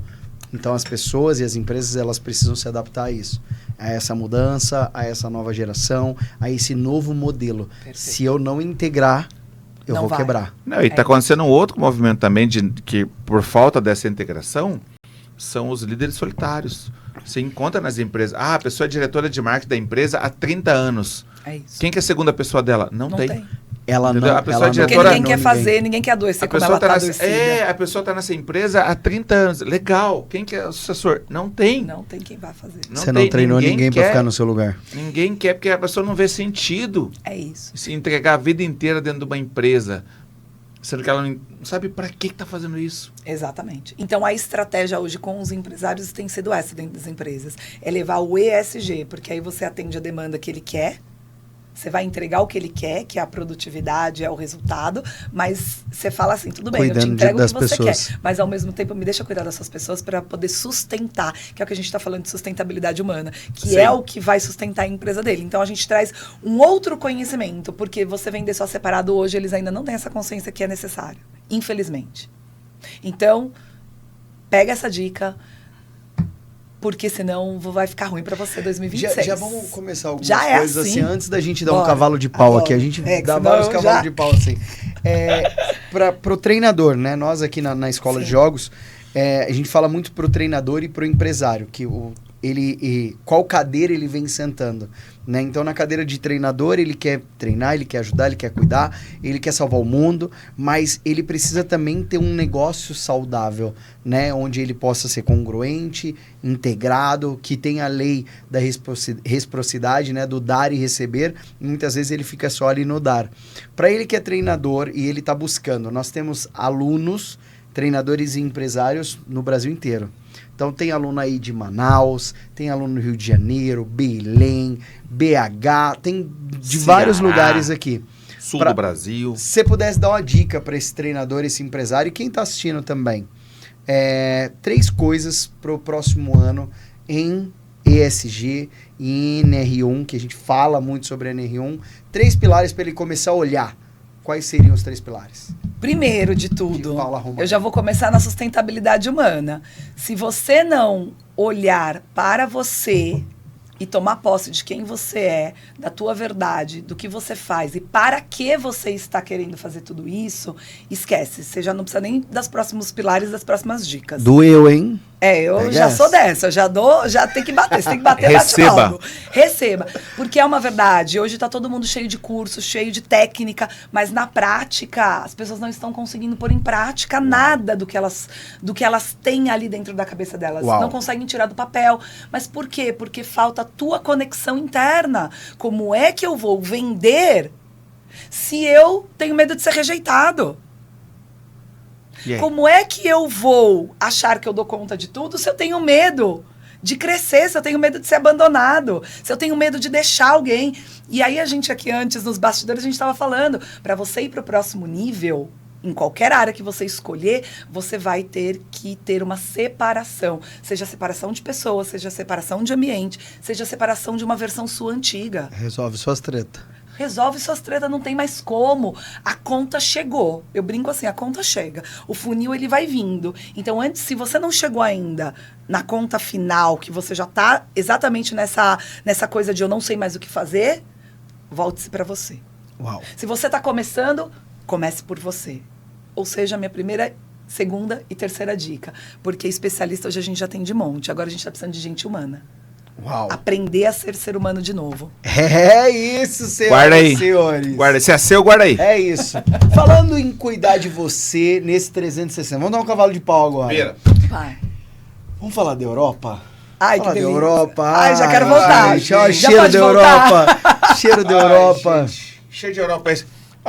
Então as pessoas e as empresas, elas precisam se adaptar a isso. A essa mudança, a essa nova geração, a esse novo modelo. Perfeito. Se eu não integrar, eu Não vou vai. quebrar. Não, e está acontecendo um outro movimento também, que por falta dessa integração, são os líderes solitários. Você encontra nas empresas, a pessoa é diretora de marketing da empresa há 30 anos. É isso. Quem que é a segunda pessoa dela? Não tem. Ela Entendeu? não, A pessoa ela não Porque diretora- ninguém quer fazer, ninguém quer adoecer A como pessoa ela tá tá nessa, adoecida. a pessoa está nessa empresa há 30 anos. Legal. Quem que é o sucessor? Não tem. Não tem quem vai fazer. Você não treinou ninguém para quer, ficar no seu lugar. Ninguém quer, porque a pessoa não vê sentido É isso. se entregar a vida inteira dentro de uma empresa, sendo que ela não sabe para que está fazendo isso. Exatamente. Então, a estratégia hoje com os empresários tem sido essa dentro das empresas. É levar o ESG, porque aí você atende a demanda que ele quer, você vai entregar o que ele quer, que é a produtividade, é o resultado, mas você fala assim, tudo bem, eu te Cuidando entrego o das que você pessoas. quer, mas ao mesmo tempo me deixa cuidar das suas pessoas para poder sustentar, que é o que a gente está falando de sustentabilidade humana, que Sim. é o que vai sustentar a empresa dele. Então, a gente traz um outro conhecimento, porque você vender só separado hoje, eles ainda não têm essa consciência que é necessário, infelizmente. Então, pega essa dica, porque senão vai ficar ruim para você 2026. Já vamos começar algumas Já é coisas assim, assim? antes da gente dar um Bora. cavalo de pau Agora. aqui. A gente É, que dá senão vários eu cavalos já- de pau assim. Pro treinador, né? Nós aqui na escola de Sim. jogos, a gente fala muito pro treinador e pro empresário, que qual cadeira ele vem sentando, né? Então, na cadeira de treinador, ele quer treinar, ele quer ajudar, ele quer cuidar, ele quer salvar o mundo, mas ele precisa também ter um negócio saudável, né? Onde ele possa ser congruente, integrado, que tenha a lei da reciprocidade, né? Do dar e receber. E muitas vezes ele fica só ali no dar. Para ele que é treinador e ele está buscando, nós temos alunos, treinadores e empresários no Brasil inteiro. Então tem aluno aí de Manaus, tem aluno no Rio de Janeiro, Belém, BH, tem de Ceará. vários lugares aqui. Sul Pra- do Brasil. Se você pudesse dar uma dica para esse treinador, esse empresário e quem está assistindo também, 3 coisas para o próximo ano em ESG e NR1, que a gente fala muito sobre NR1, 3 pilares para ele começar a olhar. Quais seriam os 3 pilares? Primeiro de tudo, De Paula Romano. eu já vou começar na sustentabilidade humana. Se você não olhar para você e tomar posse de quem você é, da tua verdade, do que você faz e para que você está querendo fazer tudo isso, esquece. Você já não precisa nem dos próximos pilares, das próximas dicas. Doeu, hein? Eu Pega já essa. sou dessa, já tem que bater, você tem que bater, bate Receba. logo. Receba, porque é uma verdade, hoje tá todo mundo cheio de curso, cheio de técnica, mas na prática, as pessoas não estão conseguindo pôr em prática nada do que elas têm ali dentro da cabeça delas, Uau. não conseguem tirar do papel, mas por quê? Porque falta a tua conexão interna, como é que eu vou vender se eu tenho medo de ser rejeitado? E aí? Como é que eu vou achar que eu dou conta de tudo se eu tenho medo de crescer, se eu tenho medo de ser abandonado, se eu tenho medo de deixar alguém? E aí a gente aqui antes, nos bastidores, a gente estava falando, para você ir para o próximo nível, em qualquer área que você escolher, você vai ter que ter uma separação. Seja separação de pessoas, seja separação de ambiente, seja separação de uma versão sua antiga. Resolve suas tretas. Resolve suas tretas, não tem mais como. A conta chegou. Eu brinco assim, a conta chega. O funil, ele vai vindo. Então, antes, se você não chegou ainda na conta final, que você já tá exatamente nessa coisa de eu não sei mais o que fazer, volte-se para você. Uau. Se você tá começando, comece por você. Ou seja, a minha primeira, segunda e terceira dica. Porque especialista hoje a gente já tem de monte. Agora a gente tá precisando de gente humana. Uau. Aprender a ser humano de novo. É isso, senhoras Guarda aí. e senhores. Guarda, se é seu, guarda aí. É isso. Falando em cuidar de você nesse 360, vamos dar um cavalo de pau agora. Vira. Vai. Vamos falar da Europa? Ai, Falar que da delícia. Europa. Ai, já quero voltar. Gente, ó, Já cheiro pode da voltar. Europa. Cheiro da Europa. Gente, cheio de Europa.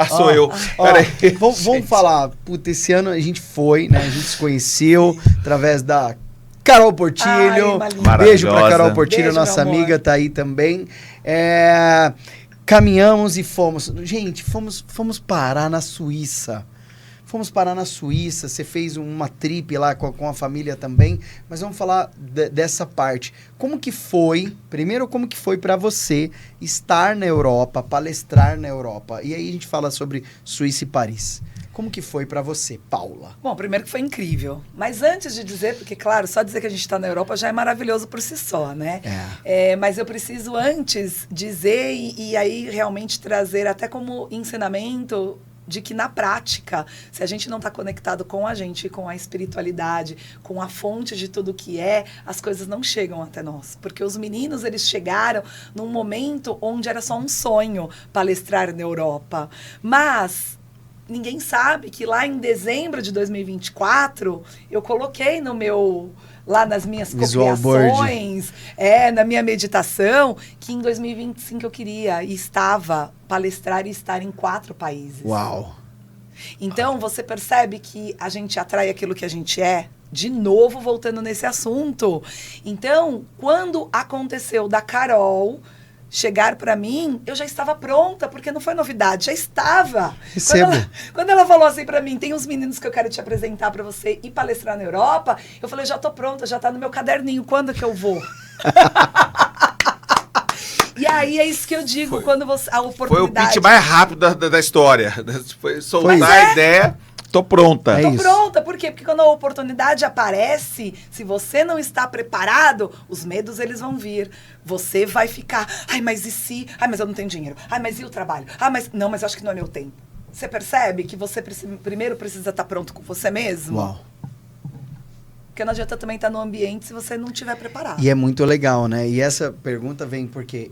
Sou eu. Ó, Peraí. vamos falar. Puta, esse ano a gente foi, né? A gente se conheceu através da Carol Portilho. Ai, uma Beijo pra Maravilhosa. Carol Portilho, Beijo, nossa meu amor. amiga, tá aí também. Caminhamos e fomos. Gente, fomos parar na Suíça. Fomos parar na Suíça, você fez uma trip lá com a família também, mas vamos falar dessa parte. Como que foi, primeiro como que foi para você estar na Europa, palestrar na Europa? E aí a gente fala sobre Suíça e Paris. Como que foi para você, Paula? Bom, primeiro que foi incrível. Mas antes de dizer, porque, claro, só dizer que a gente está na Europa já é maravilhoso por si só, né? Mas eu preciso antes dizer e aí realmente trazer até como ensinamento de que na prática, se a gente não está conectado com a gente, com a espiritualidade, com a fonte de tudo que é, as coisas não chegam até nós. Porque os meninos, eles chegaram num momento onde era só um sonho palestrar na Europa. Mas ninguém sabe que lá em dezembro de 2024, eu coloquei no meu... lá nas minhas Visual cocriações, na minha meditação, que em 2025 eu queria e estava palestrar e estar em 4 países. Uau! Então, você percebe que a gente atrai aquilo que a gente é? De novo, voltando nesse assunto. Então, quando aconteceu da Carol chegar para mim, eu já estava pronta, porque não foi novidade, já estava. Recebo. Quando ela falou assim para mim, tem uns meninos que eu quero te apresentar para você ir palestrar na Europa, eu falei, já tô pronta, já tá no meu caderninho, quando que eu vou? E aí é isso que eu digo, quando você, a oportunidade... Foi o pitch mais rápido da história. Foi soltar Foi. a ideia, tô pronta. É Tô isso. pronta, por quê? Porque quando a oportunidade aparece, se você não está preparado, os medos eles vão vir. Você vai ficar, ai, mas e se? Ai, mas eu não tenho dinheiro. Ai, mas e o trabalho? Ah, mas não, mas eu acho que não é meu tempo. Você percebe que você primeiro precisa estar pronto com você mesmo? Uau! Porque não adianta também estar no ambiente se você não estiver preparado. E é muito legal, né? E essa pergunta vem porque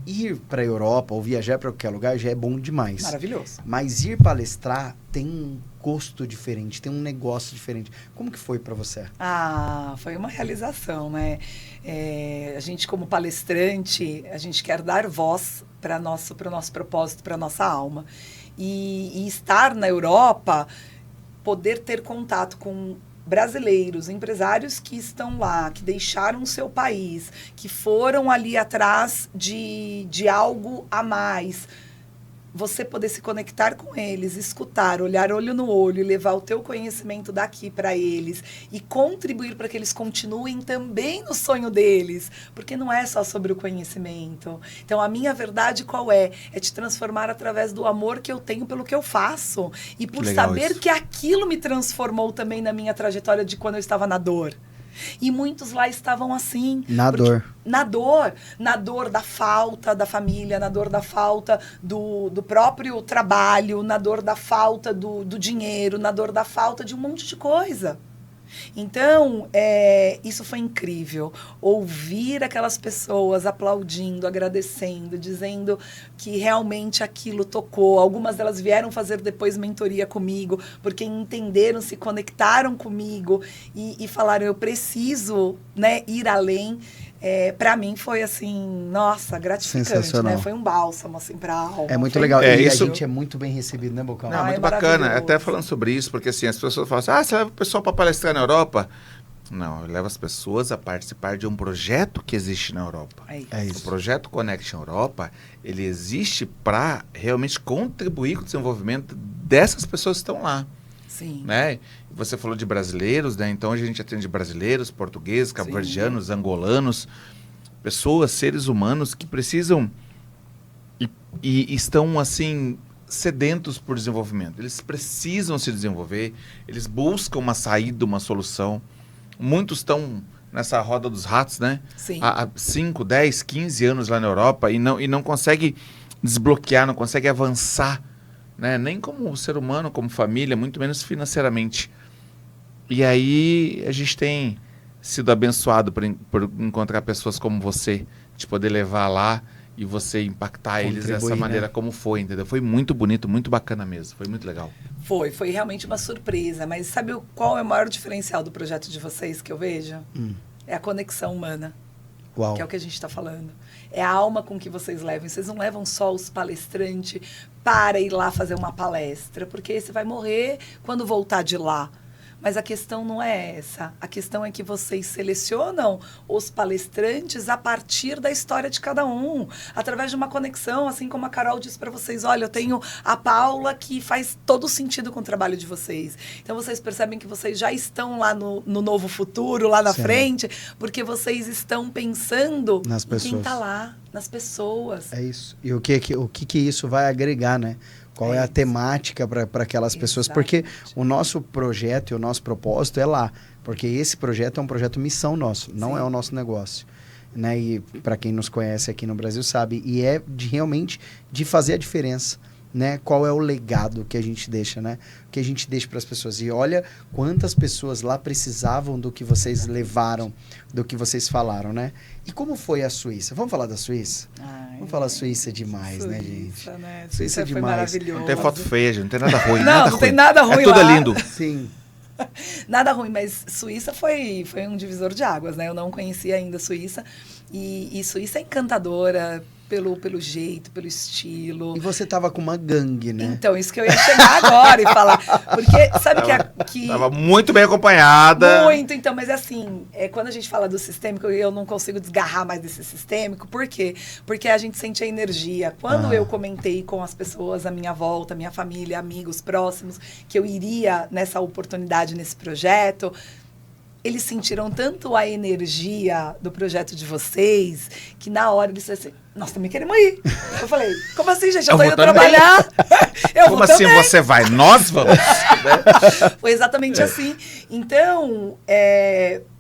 ir para a Europa ou viajar para qualquer lugar já é bom demais. Maravilhoso. Mas ir palestrar tem um gosto diferente, tem um negócio diferente. Como que foi para você? Ah, foi uma realização, né? A gente, como palestrante, a gente quer dar voz para o nosso propósito, para a nossa alma. E estar na Europa, poder ter contato com brasileiros, empresários que estão lá, que deixaram o seu país, que foram ali atrás de algo a mais. Você poder se conectar com eles, escutar, olhar olho no olho, levar o teu conhecimento daqui para eles e contribuir para que eles continuem também no sonho deles, porque não é só sobre o conhecimento. Então, a minha verdade qual é? É te transformar através do amor que eu tenho pelo que eu faço e por saber que aquilo me transformou também na minha trajetória de quando eu estava na dor. E muitos lá estavam assim. Na dor. Na dor da falta da família, na dor da falta do próprio trabalho, na dor da falta do dinheiro, na dor da falta de um monte de coisa. Então, isso foi incrível. Ouvir aquelas pessoas aplaudindo, agradecendo, dizendo que realmente aquilo tocou. Algumas delas vieram fazer depois mentoria comigo, porque entenderam, se conectaram comigo e falaram, eu preciso, né, ir além. Para mim foi assim, nossa, gratificante, sensacional. né? Foi um bálsamo assim para a alma. É muito Foi legal. É, E isso- a gente é muito bem recebido, né, Bocal? Não, Ah, muito é bacana. maravilhoso. Até falando sobre isso, porque assim, as pessoas falam assim, você leva o pessoal para palestrar na Europa? Não, eu levo as pessoas a participar de um projeto que existe na Europa. É isso. É O isso. projeto Connection Europa, ele existe para realmente contribuir com o desenvolvimento dessas pessoas que estão lá, Sim. né? Você falou de brasileiros, né? Então a gente atende brasileiros, portugueses, cabo-verdianos, angolanos, pessoas, seres humanos que precisam e estão, assim, sedentos por desenvolvimento. Eles precisam se desenvolver, eles buscam uma saída, uma solução. Muitos estão nessa roda dos ratos, né? Sim. Há 5, 10, 15 anos lá na Europa e não consegue desbloquear, não consegue avançar, né? Nem como ser humano, como família, muito menos financeiramente. E aí a gente tem sido abençoado por encontrar pessoas como você, de poder levar lá e você impactar eles dessa maneira, né? Como foi, entendeu? Foi muito bonito, muito bacana mesmo, foi muito legal. Foi realmente uma surpresa, mas sabe qual é o maior diferencial do projeto de vocês que eu vejo? É a conexão humana. Uau. Que é o que a gente está falando. É a alma com que vocês levam. Vocês não levam só os palestrantes para ir lá fazer uma palestra, porque esse vai morrer quando voltar de lá. Mas a questão não é essa. A questão é que vocês selecionam os palestrantes a partir da história de cada um, através de uma conexão, assim como a Carol disse para vocês, olha, eu tenho a Paula que faz todo sentido com o trabalho de vocês. Então, vocês percebem que vocês já estão lá no novo futuro, lá na frente, porque vocês estão pensando nas pessoas. Em quem está lá, nas pessoas. É isso. E o que isso vai agregar, né? Qual é a temática para aquelas pessoas? Porque o nosso projeto e o nosso propósito é lá. Porque esse projeto é um projeto missão nosso, não é o nosso negócio. Né? E para quem nos conhece aqui no Brasil sabe, e é realmente de fazer a diferença. Né? Qual é o legado que a gente deixa, né? Que a gente deixa para as pessoas. E olha quantas pessoas lá precisavam do que vocês levaram, do que vocês falaram, né? E como foi a Suíça? Vamos falar da Suíça? Vamos falar Suíça demais, Suíça, né, gente? Né? Suíça é foi demais. Maravilhoso. Não tem foto feia, gente, não tem nada ruim. Não tem nada ruim é tudo lá. lindo. Sim. Nada ruim, mas Suíça foi um divisor de águas, né? Eu não conhecia ainda a Suíça. E Suíça é encantadora pelo jeito, pelo estilo. E você tava com uma gangue, né? Então, isso que eu ia chegar agora e falar. Porque, sabe que... Tava muito bem acompanhada. Muito, então, mas assim, quando a gente fala do sistêmico, eu não consigo desgarrar mais desse sistêmico. Por quê? Porque a gente sente a energia. Quando eu comentei com as pessoas à minha volta, minha família, amigos próximos, que eu iria nessa oportunidade, nesse projeto, eles sentiram tanto a energia do projeto de vocês, que na hora eles disseram assim, nós também queremos ir. Eu falei, como assim, gente? Eu tô indo trabalhar. Como assim você vai? Nós vamos? Foi exatamente assim. Então,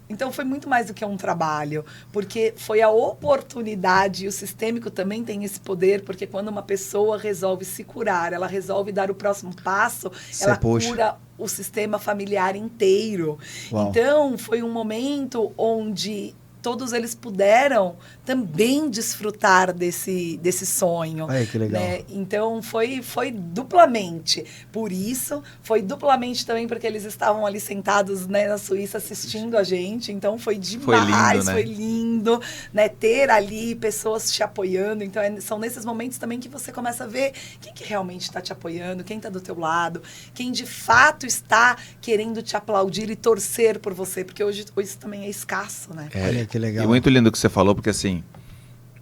então, foi muito mais do que um trabalho, porque foi a oportunidade, e o sistêmico também tem esse poder, porque quando uma pessoa resolve se curar, ela resolve dar o próximo passo, ela cura o sistema familiar inteiro. Uau. Então, foi um momento onde todos eles puderam também desfrutar desse sonho. Ai, que legal. Né? Então, foi duplamente. Por isso, foi duplamente também porque eles estavam ali sentados, né, na Suíça assistindo a gente. Então, foi demais, foi lindo, né? Ter ali pessoas te apoiando. Então, são nesses momentos também que você começa a ver quem que realmente está te apoiando, quem está do teu lado, quem de fato está querendo te aplaudir e torcer por você. Porque hoje isso também é escasso, né? Olha que legal. E muito lindo o que você falou, porque assim,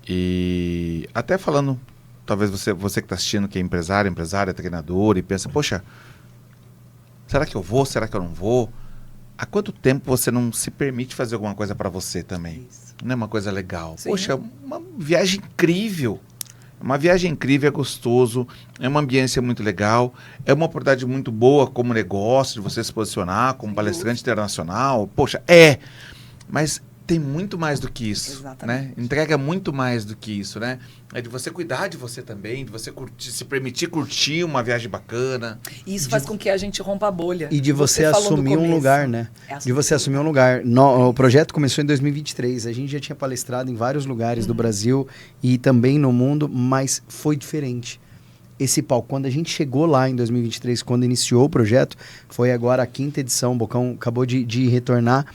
e até falando, talvez você que está assistindo, que é empresária, treinador, e pensa, poxa, será que eu vou? Será que eu não vou? Há quanto tempo você não se permite fazer alguma coisa para você também? Isso. Não é uma coisa legal? Sim. Poxa, uma viagem incrível. Uma viagem incrível, é gostoso, é uma ambiência muito legal, é uma oportunidade muito boa como negócio, de você se posicionar como palestrante internacional. Poxa, mas tem muito mais do que isso, né? Entrega muito mais do que isso, né? É de você cuidar de você também, de você se permitir curtir uma viagem bacana. E isso faz com que a gente rompa a bolha. E de você assumir um lugar, né? De você assumir um lugar. O projeto começou em 2023. A gente já tinha palestrado em vários lugares do Brasil e também no mundo, mas foi diferente. Esse palco, quando a gente chegou lá em 2023, quando iniciou o projeto, foi agora a 5ª edição, o Bocão acabou de retornar,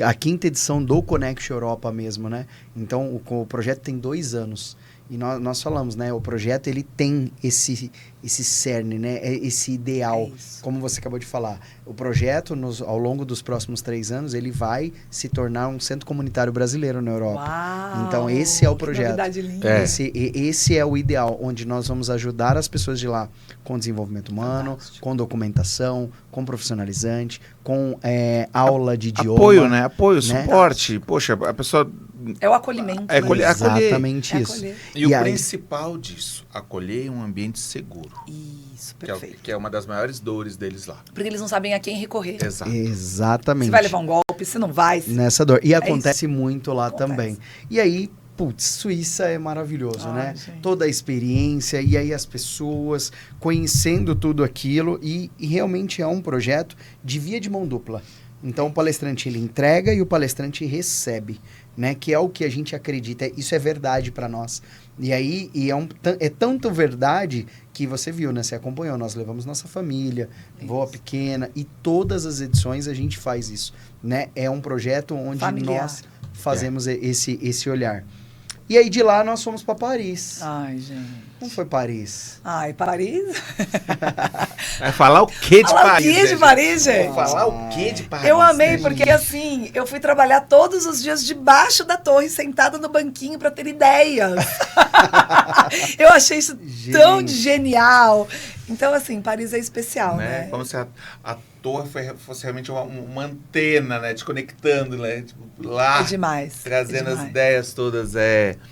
a 5ª edição do Connection Europa mesmo, né? Então, o projeto tem 2 anos. E nós falamos, né? O projeto, ele tem esse cerne, né? Esse ideal, como você acabou de falar. O projeto, ao longo dos próximos 3 anos, ele vai se tornar um centro comunitário brasileiro na Europa. Uau, então, esse é o projeto. Novidade linda. Esse é o ideal, onde nós vamos ajudar as pessoas de lá com desenvolvimento humano, com documentação, com profissionalizante, com aula de idioma. Apoio, né? Apoio, suporte. Poxa, a pessoa É o acolhimento. É né? Exatamente É isso. acolher. E o aí- principal disso, acolher um ambiente seguro. Isso, Que é, perfeito. que é uma das maiores dores deles lá. Porque eles não sabem a quem recorrer. Exato. Exatamente. Se vai levar um golpe, se não vai. Nessa dor. E É acontece muito lá Acontece. também. E aí, putz, Suíça é maravilhoso, Ai, né? gente. Toda a experiência, e aí as pessoas conhecendo tudo aquilo, e realmente é um projeto de via de mão dupla. Então, o palestrante, ele entrega e o palestrante recebe, né? Que é o que a gente acredita. Isso é verdade para nós. E aí, é tanto verdade que você viu, né? Você acompanhou, nós levamos nossa família, Voa Pequena, e todas as edições a gente faz isso, né? É um projeto onde Familiar. nós fazemos esse olhar. E aí, de lá, nós fomos para Paris. Ai, gente. Como foi Paris? Ai, Paris? Vai falar o quê de Falar o Paris? quê né, de Paris, Vai gente? falar o quê de Paris? Eu amei, né, porque gente? assim, eu fui trabalhar todos os dias debaixo da torre, sentada no banquinho pra ter ideias. Eu achei isso tão Gente. genial. Então, assim, Paris é especial, né? Como se a torre fosse realmente uma antena, né? Te conectando, né? Tipo, lá, É demais. trazendo é as demais. ideias todas.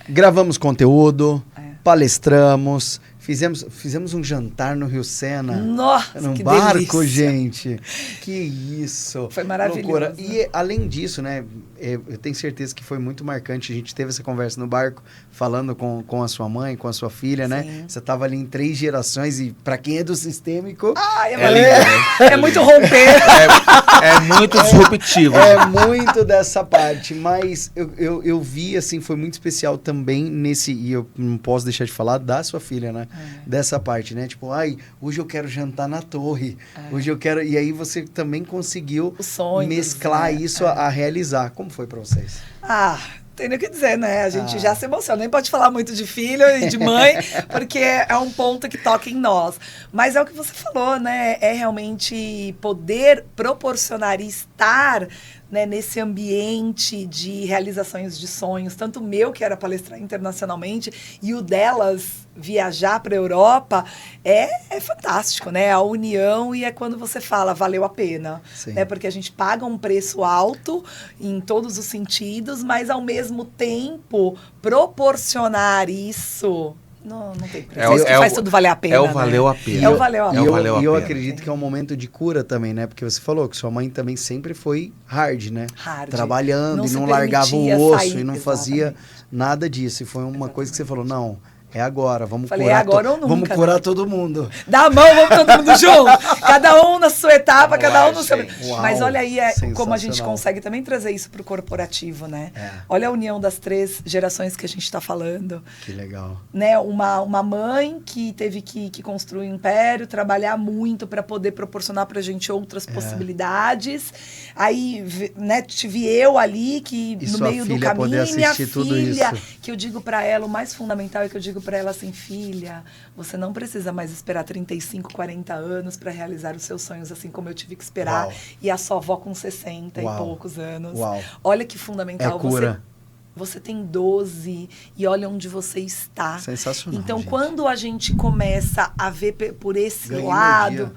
Gravamos conteúdo, É. palestramos, fizemos um jantar no Rio Sena. Nossa, Num que barco, delícia. gente. Que isso. Foi maravilhoso. Loucura. E além disso, né? Eu tenho certeza que foi muito marcante. A gente teve essa conversa no barco, falando com a sua mãe, com a sua filha, né? Sim. Você tava ali em 3 gerações e para quem é do sistêmico, Ai, É lindo, né? é muito romper. É muito disruptivo. é muito dessa parte. Mas eu vi, assim, foi muito especial também nesse... E eu não posso deixar de falar da sua filha, né? Dessa parte, né? Tipo, hoje eu quero jantar na torre. Hoje eu quero... E aí você também conseguiu Os sonhos, mesclar né? isso a realizar. Como foi para vocês? Ah, tem nem o que dizer, né? A gente já se emociona. Nem pode falar muito de filho e de mãe, porque é um ponto que toca em nós. Mas é o que você falou, né? É realmente poder proporcionar e estar, né, nesse ambiente de realizações de sonhos, tanto o meu, que era palestrar internacionalmente, e o delas viajar para a Europa, é fantástico, né? A união, e é quando você fala, valeu a pena. Sim. Né? Porque a gente paga um preço alto em todos os sentidos, mas ao mesmo tempo proporcionar isso... Não tem preço. Isso que faz tudo valer a pena. É o né? valeu a pena. É o valeu a É pena. o valeu a E eu pena. acredito que é um momento de cura também, né? Porque você falou que sua mãe também sempre foi hard, né? Hard. Trabalhando e se não largava o permitia osso sair. e não fazia Exatamente. nada disso. E foi uma coisa que você falou, não, é agora, vamos Falei, curar é agora ou nunca, vamos né? curar todo mundo. Dá a mão, vamos todo mundo junto. Cada um na sua etapa, Vamos cada lá, um no seu... gente. Uau, Mas olha aí como a gente sensacional. consegue também trazer isso para o corporativo, né? É. Olha a união das 3 gerações que a gente está falando. Que legal. Né, uma mãe que teve que construir um império, trabalhar muito para poder proporcionar para a gente outras possibilidades. Aí, né, tive eu ali que E no sua meio do filha poder caminho, minha assistir tudo filha, isso. que eu digo para ela, o mais fundamental é que eu digo para ela assim, filha, você não precisa mais esperar 35, 40 anos para realizar os seus sonhos, assim como eu tive que esperar. Uau. E a sua avó com 60 Uau. e poucos anos. Uau. Olha que fundamental. É cura. Você tem 12 e olha onde você está. Sensacional, Então, gente. quando a gente começa a ver por esse Ganhei lado... energia.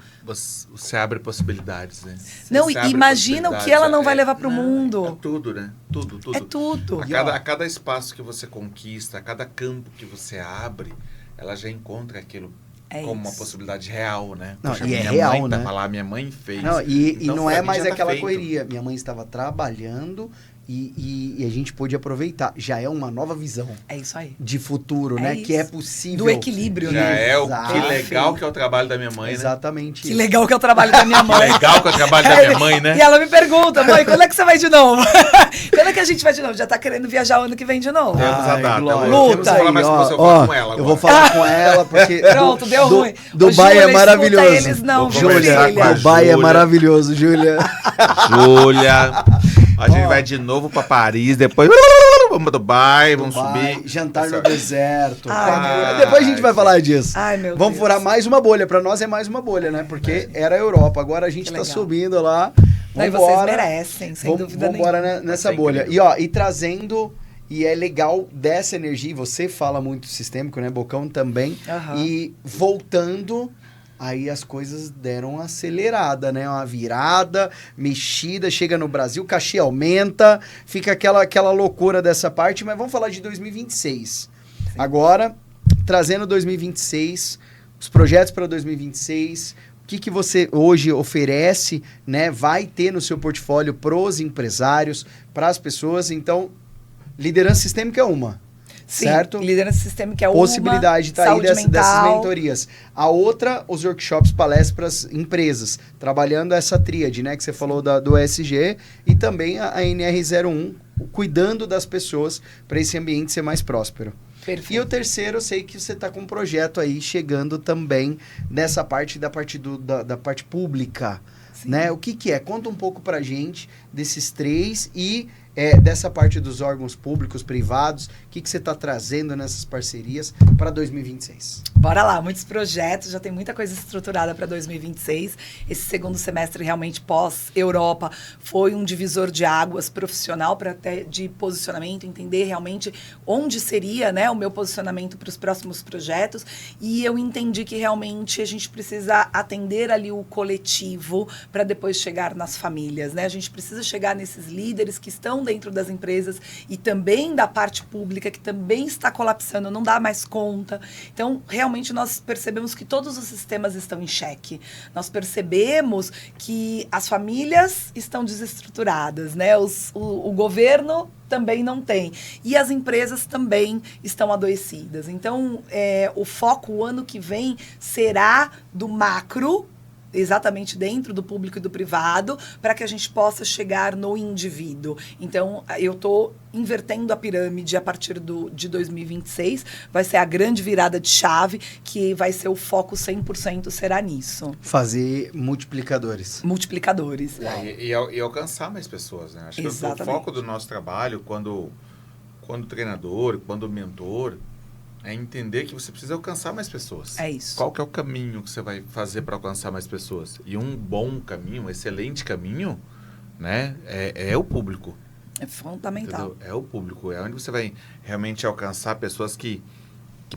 Você abre possibilidades, né? Não, Você e abre imagina o que possibilidades. ela não vai levar para o Não, mundo. É tudo, né? Tudo. É tudo. A cada espaço que você conquista, a cada campo que você abre, ela já encontra aquilo como uma isso. possibilidade real, né? Não, Poxa, e é minha real, mãe né? tava lá, minha mãe fez. Não, e Então, não pra é mim, mais já tá aquela feito. correria. Minha mãe estava trabalhando e a gente pôde aproveitar. Já é uma nova visão É isso aí. de futuro, É né? isso. Que é possível. Do equilíbrio, Já né? é o Exato. que legal que é o trabalho da minha mãe, né? Exatamente. Que isso. legal que é o trabalho da minha Que mãe. legal que é o trabalho da minha mãe, né? E ela me pergunta, mãe, quando é que você vai de novo? Quando é que a gente vai de novo? Já tá querendo viajar o ano que vem de novo. Temos a Ai, data. Glória. Eu Luta. vou falar mais com você, eu Ó, falo com ela eu agora. vou falar com ela, porque Pronto, deu ruim. Ô, Dubai Júlia, é maravilhoso. escuta eles não, Vou viu, conversar filha? com a Dubai é Júlia. maravilhoso, Júlia. Júlia, a gente vai de novo pra Paris, depois vamos pra Dubai, vamos Dubai, subir. jantar no deserto. Ai, Depois a gente vai falar disso. Ai, meu Vamos Deus. furar mais uma bolha. Pra nós é mais uma bolha, né? Porque era a Europa. Agora a gente Que tá legal. subindo lá. Não, e vocês Vambora. merecem, sem dúvida Vamos embora nenhuma. nessa Vai ser bolha. incrível. E trazendo... E é legal dessa energia, e você fala muito sistêmico, né? Bocão também. Aham. E voltando aí as coisas deram uma acelerada, né? Uma virada, mexida, chega no Brasil, cachê aumenta, fica aquela loucura dessa parte, mas vamos falar de 2026. Sim. Agora, trazendo 2026, os projetos para 2026, o que você hoje oferece, né? Vai ter no seu portfólio pros empresários, para as pessoas. Então, liderança sistêmica é uma. Sim, certo? Liderança sistêmica é uma. Possibilidade tá aí dessas mentorias. A outra, os workshops, palestras, empresas, trabalhando essa tríade, né? Que você falou do ESG e também a NR01, cuidando das pessoas para esse ambiente ser mais próspero. Perfeito. E o terceiro, eu sei que você está com um projeto aí chegando também nessa parte da parte pública. Né? O que é? Conta um pouco pra gente desses três e dessa parte dos órgãos públicos, privados. O que você está trazendo nessas parcerias para 2026? Bora lá, muitos projetos, já tem muita coisa estruturada para 2026. Esse segundo semestre, realmente, pós-Europa, foi um divisor de águas profissional para até de posicionamento, entender realmente onde seria, né, o meu posicionamento para os próximos projetos. E eu entendi que realmente a gente precisa atender ali o coletivo para depois chegar nas famílias, né? A gente precisa chegar nesses líderes que estão dentro das empresas e também da parte pública, que também está colapsando, não dá mais conta. Então, realmente, nós percebemos que todos os sistemas estão em xeque. Nós percebemos que as famílias estão desestruturadas, né? O governo também não tem. E as empresas também estão adoecidas. Então, o foco, o ano que vem, será do macro, exatamente dentro do público e do privado, para que a gente possa chegar no indivíduo. Então, eu estou invertendo a pirâmide a partir de 2026. Vai ser a grande virada de chave, que vai ser o foco 100% será nisso. Fazer multiplicadores. Multiplicadores. E alcançar mais pessoas, né? Acho exatamente. Que o foco do nosso trabalho, quando treinador, quando mentor, é entender que você precisa alcançar mais pessoas. É isso. Qual que é o caminho que você vai fazer para alcançar mais pessoas? E um bom caminho, um excelente caminho, né, é o público. É fundamental. Entendeu? É o público. É onde você vai realmente alcançar pessoas que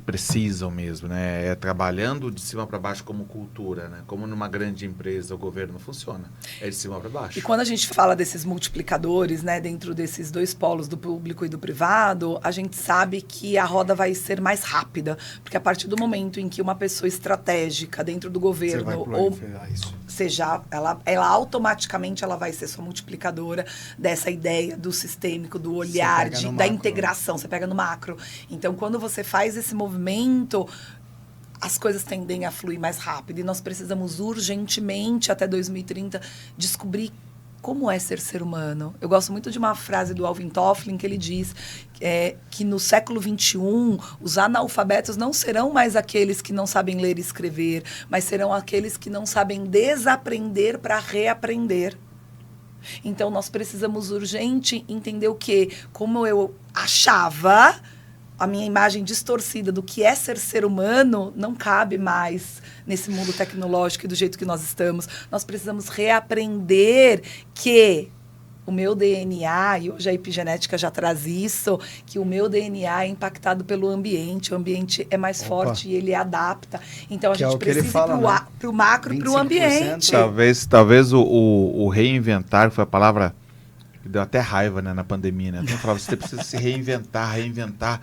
precisam mesmo, né? É trabalhando de cima para baixo como cultura, né? Como numa grande empresa o governo funciona. É de cima para baixo. E quando a gente fala desses multiplicadores, né, dentro desses dois polos do público e do privado, a gente sabe que a roda vai ser mais rápida, porque a partir do momento em que uma pessoa estratégica dentro do governo ou seja, ela automaticamente ela vai ser sua multiplicadora dessa ideia do sistêmico, do olhar, da integração. Você pega no macro. Então, quando você faz esse movimento, as coisas tendem a fluir mais rápido. E nós precisamos urgentemente, até 2030, descobrir como é ser humano. Eu gosto muito de uma frase do Alvin Tofflin, que ele diz que no século XXI, os analfabetos não serão mais aqueles que não sabem ler e escrever, mas serão aqueles que não sabem desaprender para reaprender. Então, nós precisamos urgente entender o quê? Como eu achava, a minha imagem distorcida do que é ser humano não cabe mais nesse mundo tecnológico e do jeito que nós estamos. Nós precisamos reaprender que o meu DNA, e hoje a epigenética já traz isso, que o meu DNA é impactado pelo ambiente, o ambiente é mais forte e ele adapta. Então, a gente precisa ir para o macro e para o ambiente. Talvez o reinventar, foi a palavra que deu até raiva, né, na pandemia, né? Então, eu falava, você precisa se reinventar.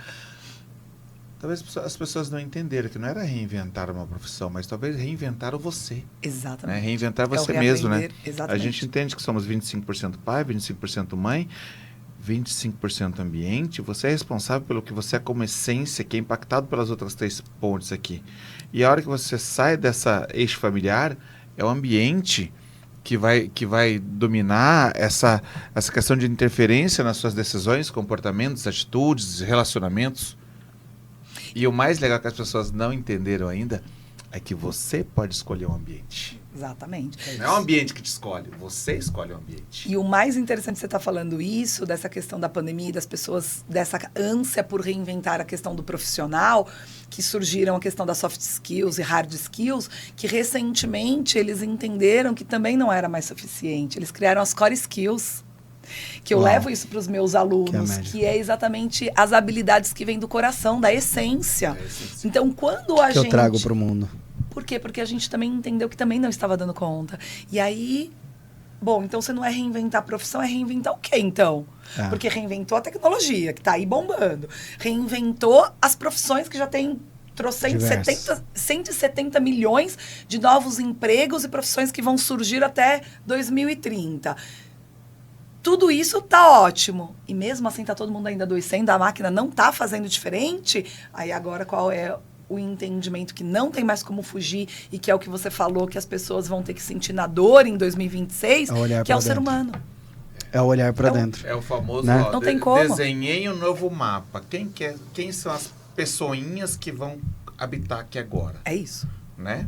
Talvez as pessoas não entenderam que não era reinventar uma profissão, mas talvez reinventar o você. Exatamente. Né? Reinventar você mesmo, né? Exatamente. A gente entende que somos 25% pai, 25% mãe, 25% ambiente. Você é responsável pelo que você é como essência, que é impactado pelas outras 3 pontes aqui. E a hora que você sai dessa eixo familiar, é o ambiente que vai dominar essa questão de interferência nas suas decisões, comportamentos, atitudes, relacionamentos. E o mais legal que as pessoas não entenderam ainda é que você pode escolher o ambiente. Exatamente. Não é o ambiente que te escolhe, você escolhe o ambiente. E o mais interessante você estar falando isso, dessa questão da pandemia, das pessoas, dessa ânsia por reinventar a questão do profissional, que surgiram a questão das soft skills e hard skills, que recentemente eles entenderam que também não era mais suficiente. Eles criaram as core skills. Que eu levo isso para os meus alunos, que é exatamente as habilidades que vêm do coração, da essência. Então, quando a gente... eu trago para o mundo. Por quê? Porque a gente também entendeu que também não estava dando conta. E aí, bom, então você não é reinventar a profissão, é reinventar o quê, então? Porque reinventou a tecnologia, que está aí bombando. Reinventou as profissões que já tem 170 milhões de novos empregos e profissões que vão surgir até 2030. Tudo isso tá ótimo. E mesmo assim tá todo mundo ainda adoecendo, a máquina não tá fazendo diferente. Aí agora qual é o entendimento que não tem mais como fugir e que é o que você falou, que as pessoas vão ter que sentir na dor em 2026, que é o ser humano. É o olhar para dentro. É o famoso, né? Não tem como. Desenhei um novo mapa. Quem são as pessoinhas que vão habitar aqui agora? É isso. Né?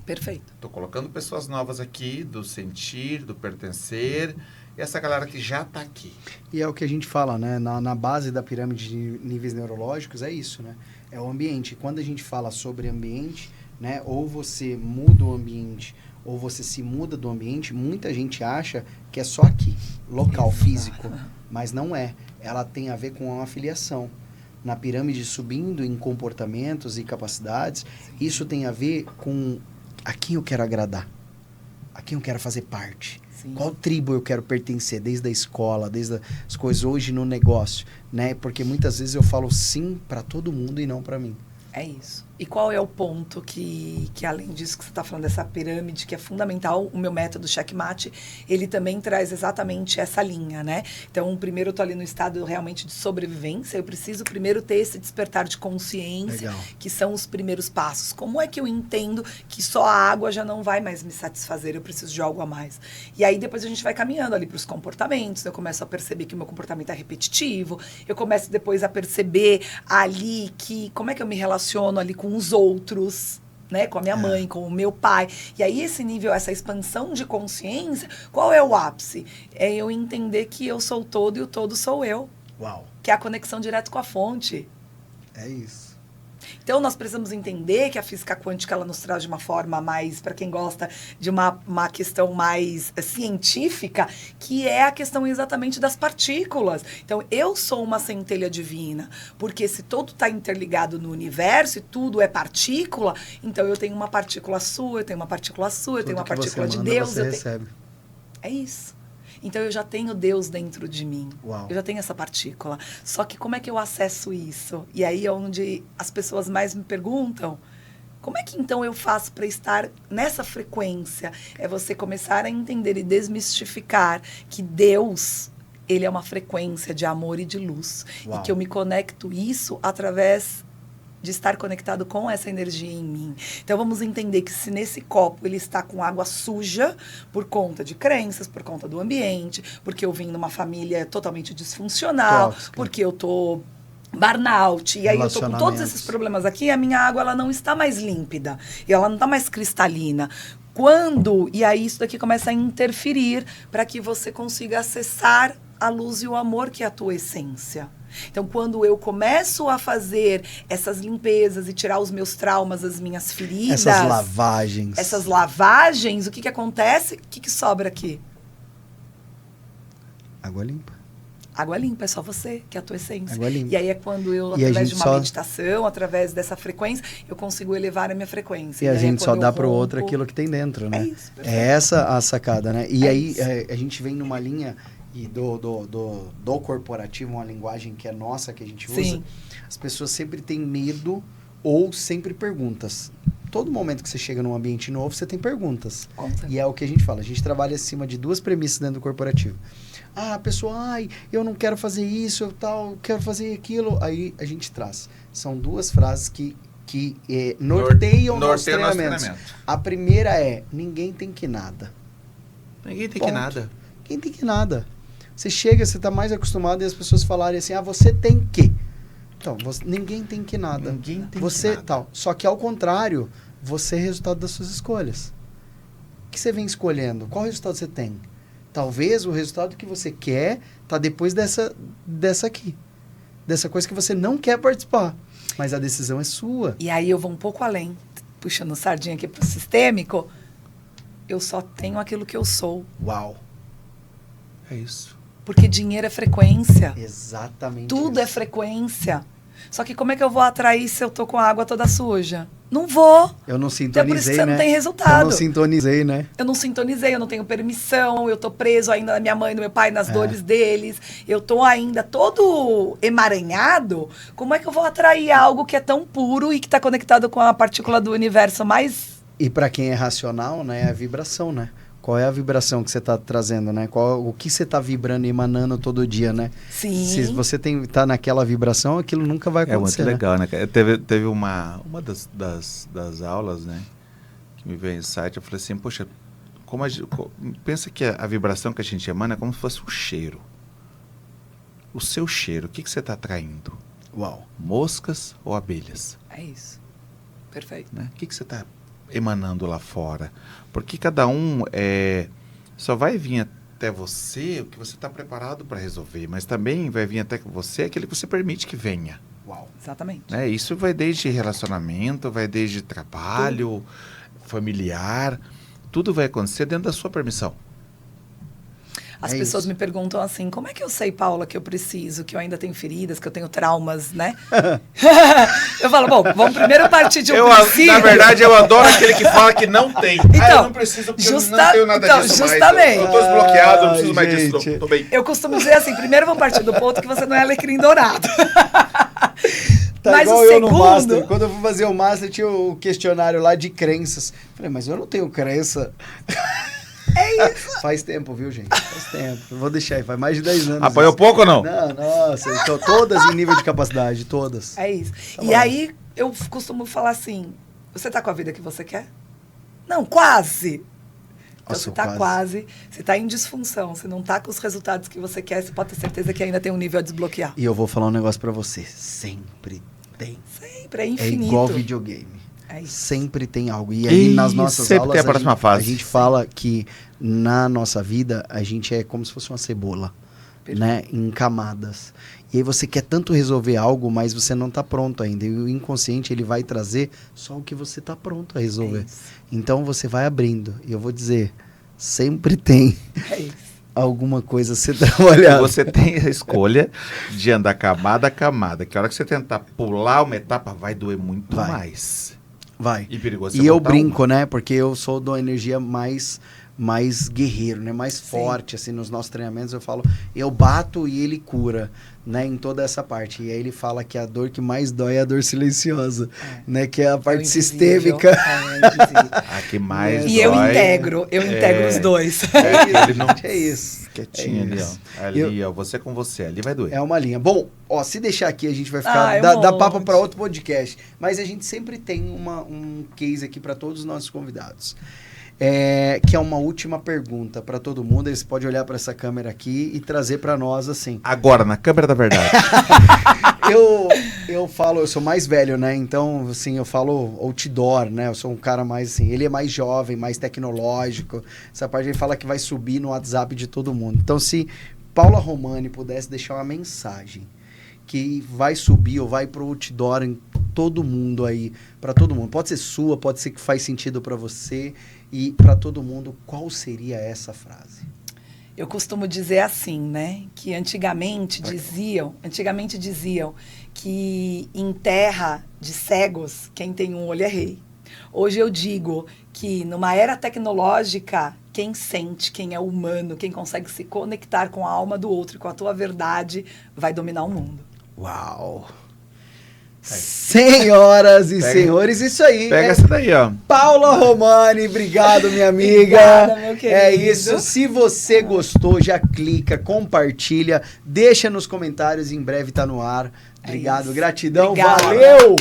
Perfeito. Tô colocando pessoas novas aqui, do sentir, do pertencer, e essa galera que já tá aqui. E é o que a gente fala, né? Na base da pirâmide de níveis neurológicos, é isso, né? É o ambiente. Quando a gente fala sobre ambiente, né? Ou você muda o ambiente, ou você se muda do ambiente, muita gente acha que é só aqui, local, físico. Mas não é. Ela tem a ver com uma afiliação. Na pirâmide subindo em comportamentos e capacidades, isso tem a ver com a quem eu quero agradar, a quem eu quero fazer parte. Sim. Qual tribo eu quero pertencer, desde a escola, desde as coisas hoje no negócio, né? Porque muitas vezes eu falo sim para todo mundo e não para mim. É isso. E qual é o ponto que além disso que você está falando, dessa pirâmide, que é fundamental, o meu método Checkmate, ele também traz exatamente essa linha, né? Então, primeiro eu estou ali no estado realmente de sobrevivência, eu preciso primeiro ter esse despertar de consciência, legal, que são os primeiros passos. Como é que eu entendo que só a água já não vai mais me satisfazer, eu preciso de algo a mais? E aí depois a gente vai caminhando ali para os comportamentos, eu começo a perceber que o meu comportamento é repetitivo, eu começo depois a perceber ali que, como é que eu me relaciono ali com os outros, né? Com a minha mãe, com o meu pai. E aí esse nível, essa expansão de consciência, qual é o ápice? É eu entender que eu sou o todo e o todo sou eu. Uau. Que é a conexão direto com a fonte. É isso. Então, nós precisamos entender que a física quântica ela nos traz de uma forma mais, para quem gosta de uma questão mais científica, que é a questão exatamente das partículas. Então, eu sou uma centelha divina, porque se todo está interligado no universo e tudo é partícula, então eu tenho uma partícula sua, eu tenho uma partícula sua, eu tenho uma partícula de Deus. Você recebe. É isso. Então, eu já tenho Deus dentro de mim. Uau. Eu já tenho essa partícula. Só que como é que eu acesso isso? E aí é onde as pessoas mais me perguntam, como é que então eu faço para estar nessa frequência? É você começar a entender e desmistificar que Deus, ele é uma frequência de amor e de luz. Uau. E que eu me conecto isso através de estar conectado com essa energia em mim. Então, vamos entender que se nesse copo ele está com água suja, por conta de crenças, por conta do ambiente, porque eu vim numa família totalmente disfuncional, tóxica, porque eu tô burnout, e aí eu tô com todos esses problemas aqui, a minha água ela não está mais límpida, e ela não está mais cristalina. E aí isso daqui começa a interferir para que você consiga acessar a luz e o amor que é a tua essência. Então, quando eu começo a fazer essas limpezas e tirar os meus traumas, as minhas feridas... Essas lavagens, o que acontece? O que sobra aqui? Água limpa. Água limpa, é só você, que é a tua essência. Água limpa. E aí é quando eu, através de uma meditação, através dessa frequência, eu consigo elevar a minha frequência. E a gente só dá pro outro aquilo que tem dentro, né? É isso. Perfeito. É essa a sacada, né? E aí a gente vem numa linha... E do corporativo, uma linguagem que é nossa, que a gente usa, sim, as pessoas sempre têm medo ou sempre perguntas. Todo momento que você chega num ambiente novo, você tem perguntas. Conta. E é o que a gente fala. A gente trabalha acima de duas premissas dentro do corporativo. Ah, a pessoa, eu não quero fazer isso, eu quero fazer aquilo. Aí a gente traz. São duas frases que norteiam nosso treinamento. A primeira é, ninguém tem que nada. Ninguém tem que nada. Ninguém tem que nada. Você chega, você está mais acostumado e as pessoas falarem assim, você tem que. Então, ninguém tem que nada. Ninguém tem você, que nada. Tal. Só que ao contrário, você é resultado das suas escolhas. O que você vem escolhendo? Qual resultado você tem? Talvez o resultado que você quer está depois dessa aqui. Dessa coisa que você não quer participar. Mas a decisão é sua. E aí eu vou um pouco além, puxando sardinha aqui para o sistêmico. Eu só tenho aquilo que eu sou. Uau. É isso. Porque dinheiro é frequência. Exatamente. Tudo é frequência. Só que como é que eu vou atrair se eu tô com a água toda suja? Não vou. Eu não Então, sintonizei, por isso que você né? não tem resultado. Eu não sintonizei, né? Eu não sintonizei, eu não tenho permissão, eu tô preso ainda na minha mãe, no meu pai, nas dores deles. Eu tô ainda todo emaranhado. Como é que eu vou atrair algo que é tão puro e que tá conectado com a partícula do universo mais... E para quem é racional, né, é a vibração, né? Qual é a vibração que você está trazendo, né? O que você está vibrando e emanando todo dia, né? Sim. Se você tá naquela vibração, aquilo nunca vai acontecer. É muito legal, né? Teve uma das aulas, né? Que me veio insight, eu falei assim, poxa, pensa que a vibração que a gente emana é como se fosse um cheiro. O seu cheiro, o que você está atraindo? Uau. Moscas ou abelhas? É isso. Perfeito. Né? O que você está emanando lá fora? Porque cada um só vai vir até você o que você está preparado para resolver, mas também vai vir até você aquele que você permite que venha. Uau. Exatamente. Né? Isso vai desde relacionamento, vai desde trabalho, familiar, tudo vai acontecer dentro da sua permissão. As É pessoas isso. me perguntam assim, como é que eu sei, Paula, que eu preciso, que eu ainda tenho feridas, que eu tenho traumas, né? Eu falo, bom, vamos primeiro partir de um princípio. Na verdade, eu adoro aquele que fala que não tem. Então, eu não preciso porque eu não tenho nada disso justamente. mais. Eu tô desbloqueado, não preciso mais Gente. disso. Tô bem. Eu costumo dizer assim, primeiro vamos partir do ponto que você não é alecrim dourado. Tá Mas igual o eu no segundo... Master. Quando eu fui fazer o Master, tinha o questionário lá de crenças. Falei, mas eu não tenho crença. É isso. Faz tempo, viu, gente? Faz tempo. Eu vou deixar aí, faz mais de 10 anos. Apoiou pouco ou não? Não, nossa, então, todas em nível de capacidade, todas. É isso. Tá E bom. aí, eu costumo falar assim, você tá com a vida que você quer? Não, quase. Então, Nossa, você tá quase, você tá em disfunção, você não tá com os resultados que você quer, você pode ter certeza que ainda tem um nível a desbloquear. E eu vou falar um negócio pra você. Sempre tem. Sempre, é É infinito. igual videogame. É isso. Sempre tem algo. E aí nas nossas sempre aulas tem a próxima fase. a gente fala que na nossa vida a gente é como se fosse uma cebola, né? Em camadas. E aí você quer tanto resolver algo, mas você não está pronto ainda. E o inconsciente ele vai trazer só o que você está pronto a resolver. É isso. Então você vai abrindo. E eu vou dizer, sempre tem É isso. alguma coisa a ser trabalhada. Você tem a escolha de andar camada a camada. Que a hora que você tentar pular uma etapa, vai doer muito Vai. mais. Vai. E perigoso. E eu brinco, né? Porque eu sou de uma energia mais guerreiro, né? Mais forte, assim, nos nossos treinamentos. Eu falo, eu bato e ele cura, né? Em toda essa parte. E aí ele fala que a dor que mais dói é a dor silenciosa, né? Que é a parte sistêmica. A que mais E dói. eu integro os dois. Ele não... É isso. Quietinho ali, isso. ó. Ali, ó. Você com você. Ali vai doer. É uma linha. Bom, ó, se deixar aqui, a gente vai ficar... Ai, dá um papo monte. para outro podcast. Mas a gente sempre tem um case aqui para todos os nossos convidados. Que é uma última pergunta para todo mundo. Eles podem olhar para essa câmera aqui e trazer para nós assim. Agora, na câmera da verdade. Eu falo, eu sou mais velho, né? Então, assim, eu falo outdoor, né? Eu sou um cara mais assim, ele é mais jovem, mais tecnológico. Essa parte ele fala que vai subir no WhatsApp de todo mundo. Então, se Paula Romani pudesse deixar uma mensagem que vai subir ou vai pro outdoor em todo mundo aí, para todo mundo. Pode ser sua, pode ser que faz sentido para você e para todo mundo. Qual seria essa frase? Eu costumo dizer assim, né? Que antigamente diziam que em terra de cegos, quem tem um olho é rei. Hoje eu digo que numa era tecnológica, quem sente, quem é humano, quem consegue se conectar com a alma do outro e com a tua verdade, vai dominar o mundo. Uau! Senhoras e senhores, isso aí. Pega essa daí, ó. Paula Romani, obrigado, minha amiga. Obrigada, meu querido. É isso. Se você gostou, já clica, compartilha, deixa nos comentários. Em breve tá no ar. Obrigado, isso. gratidão. Obrigada. Valeu!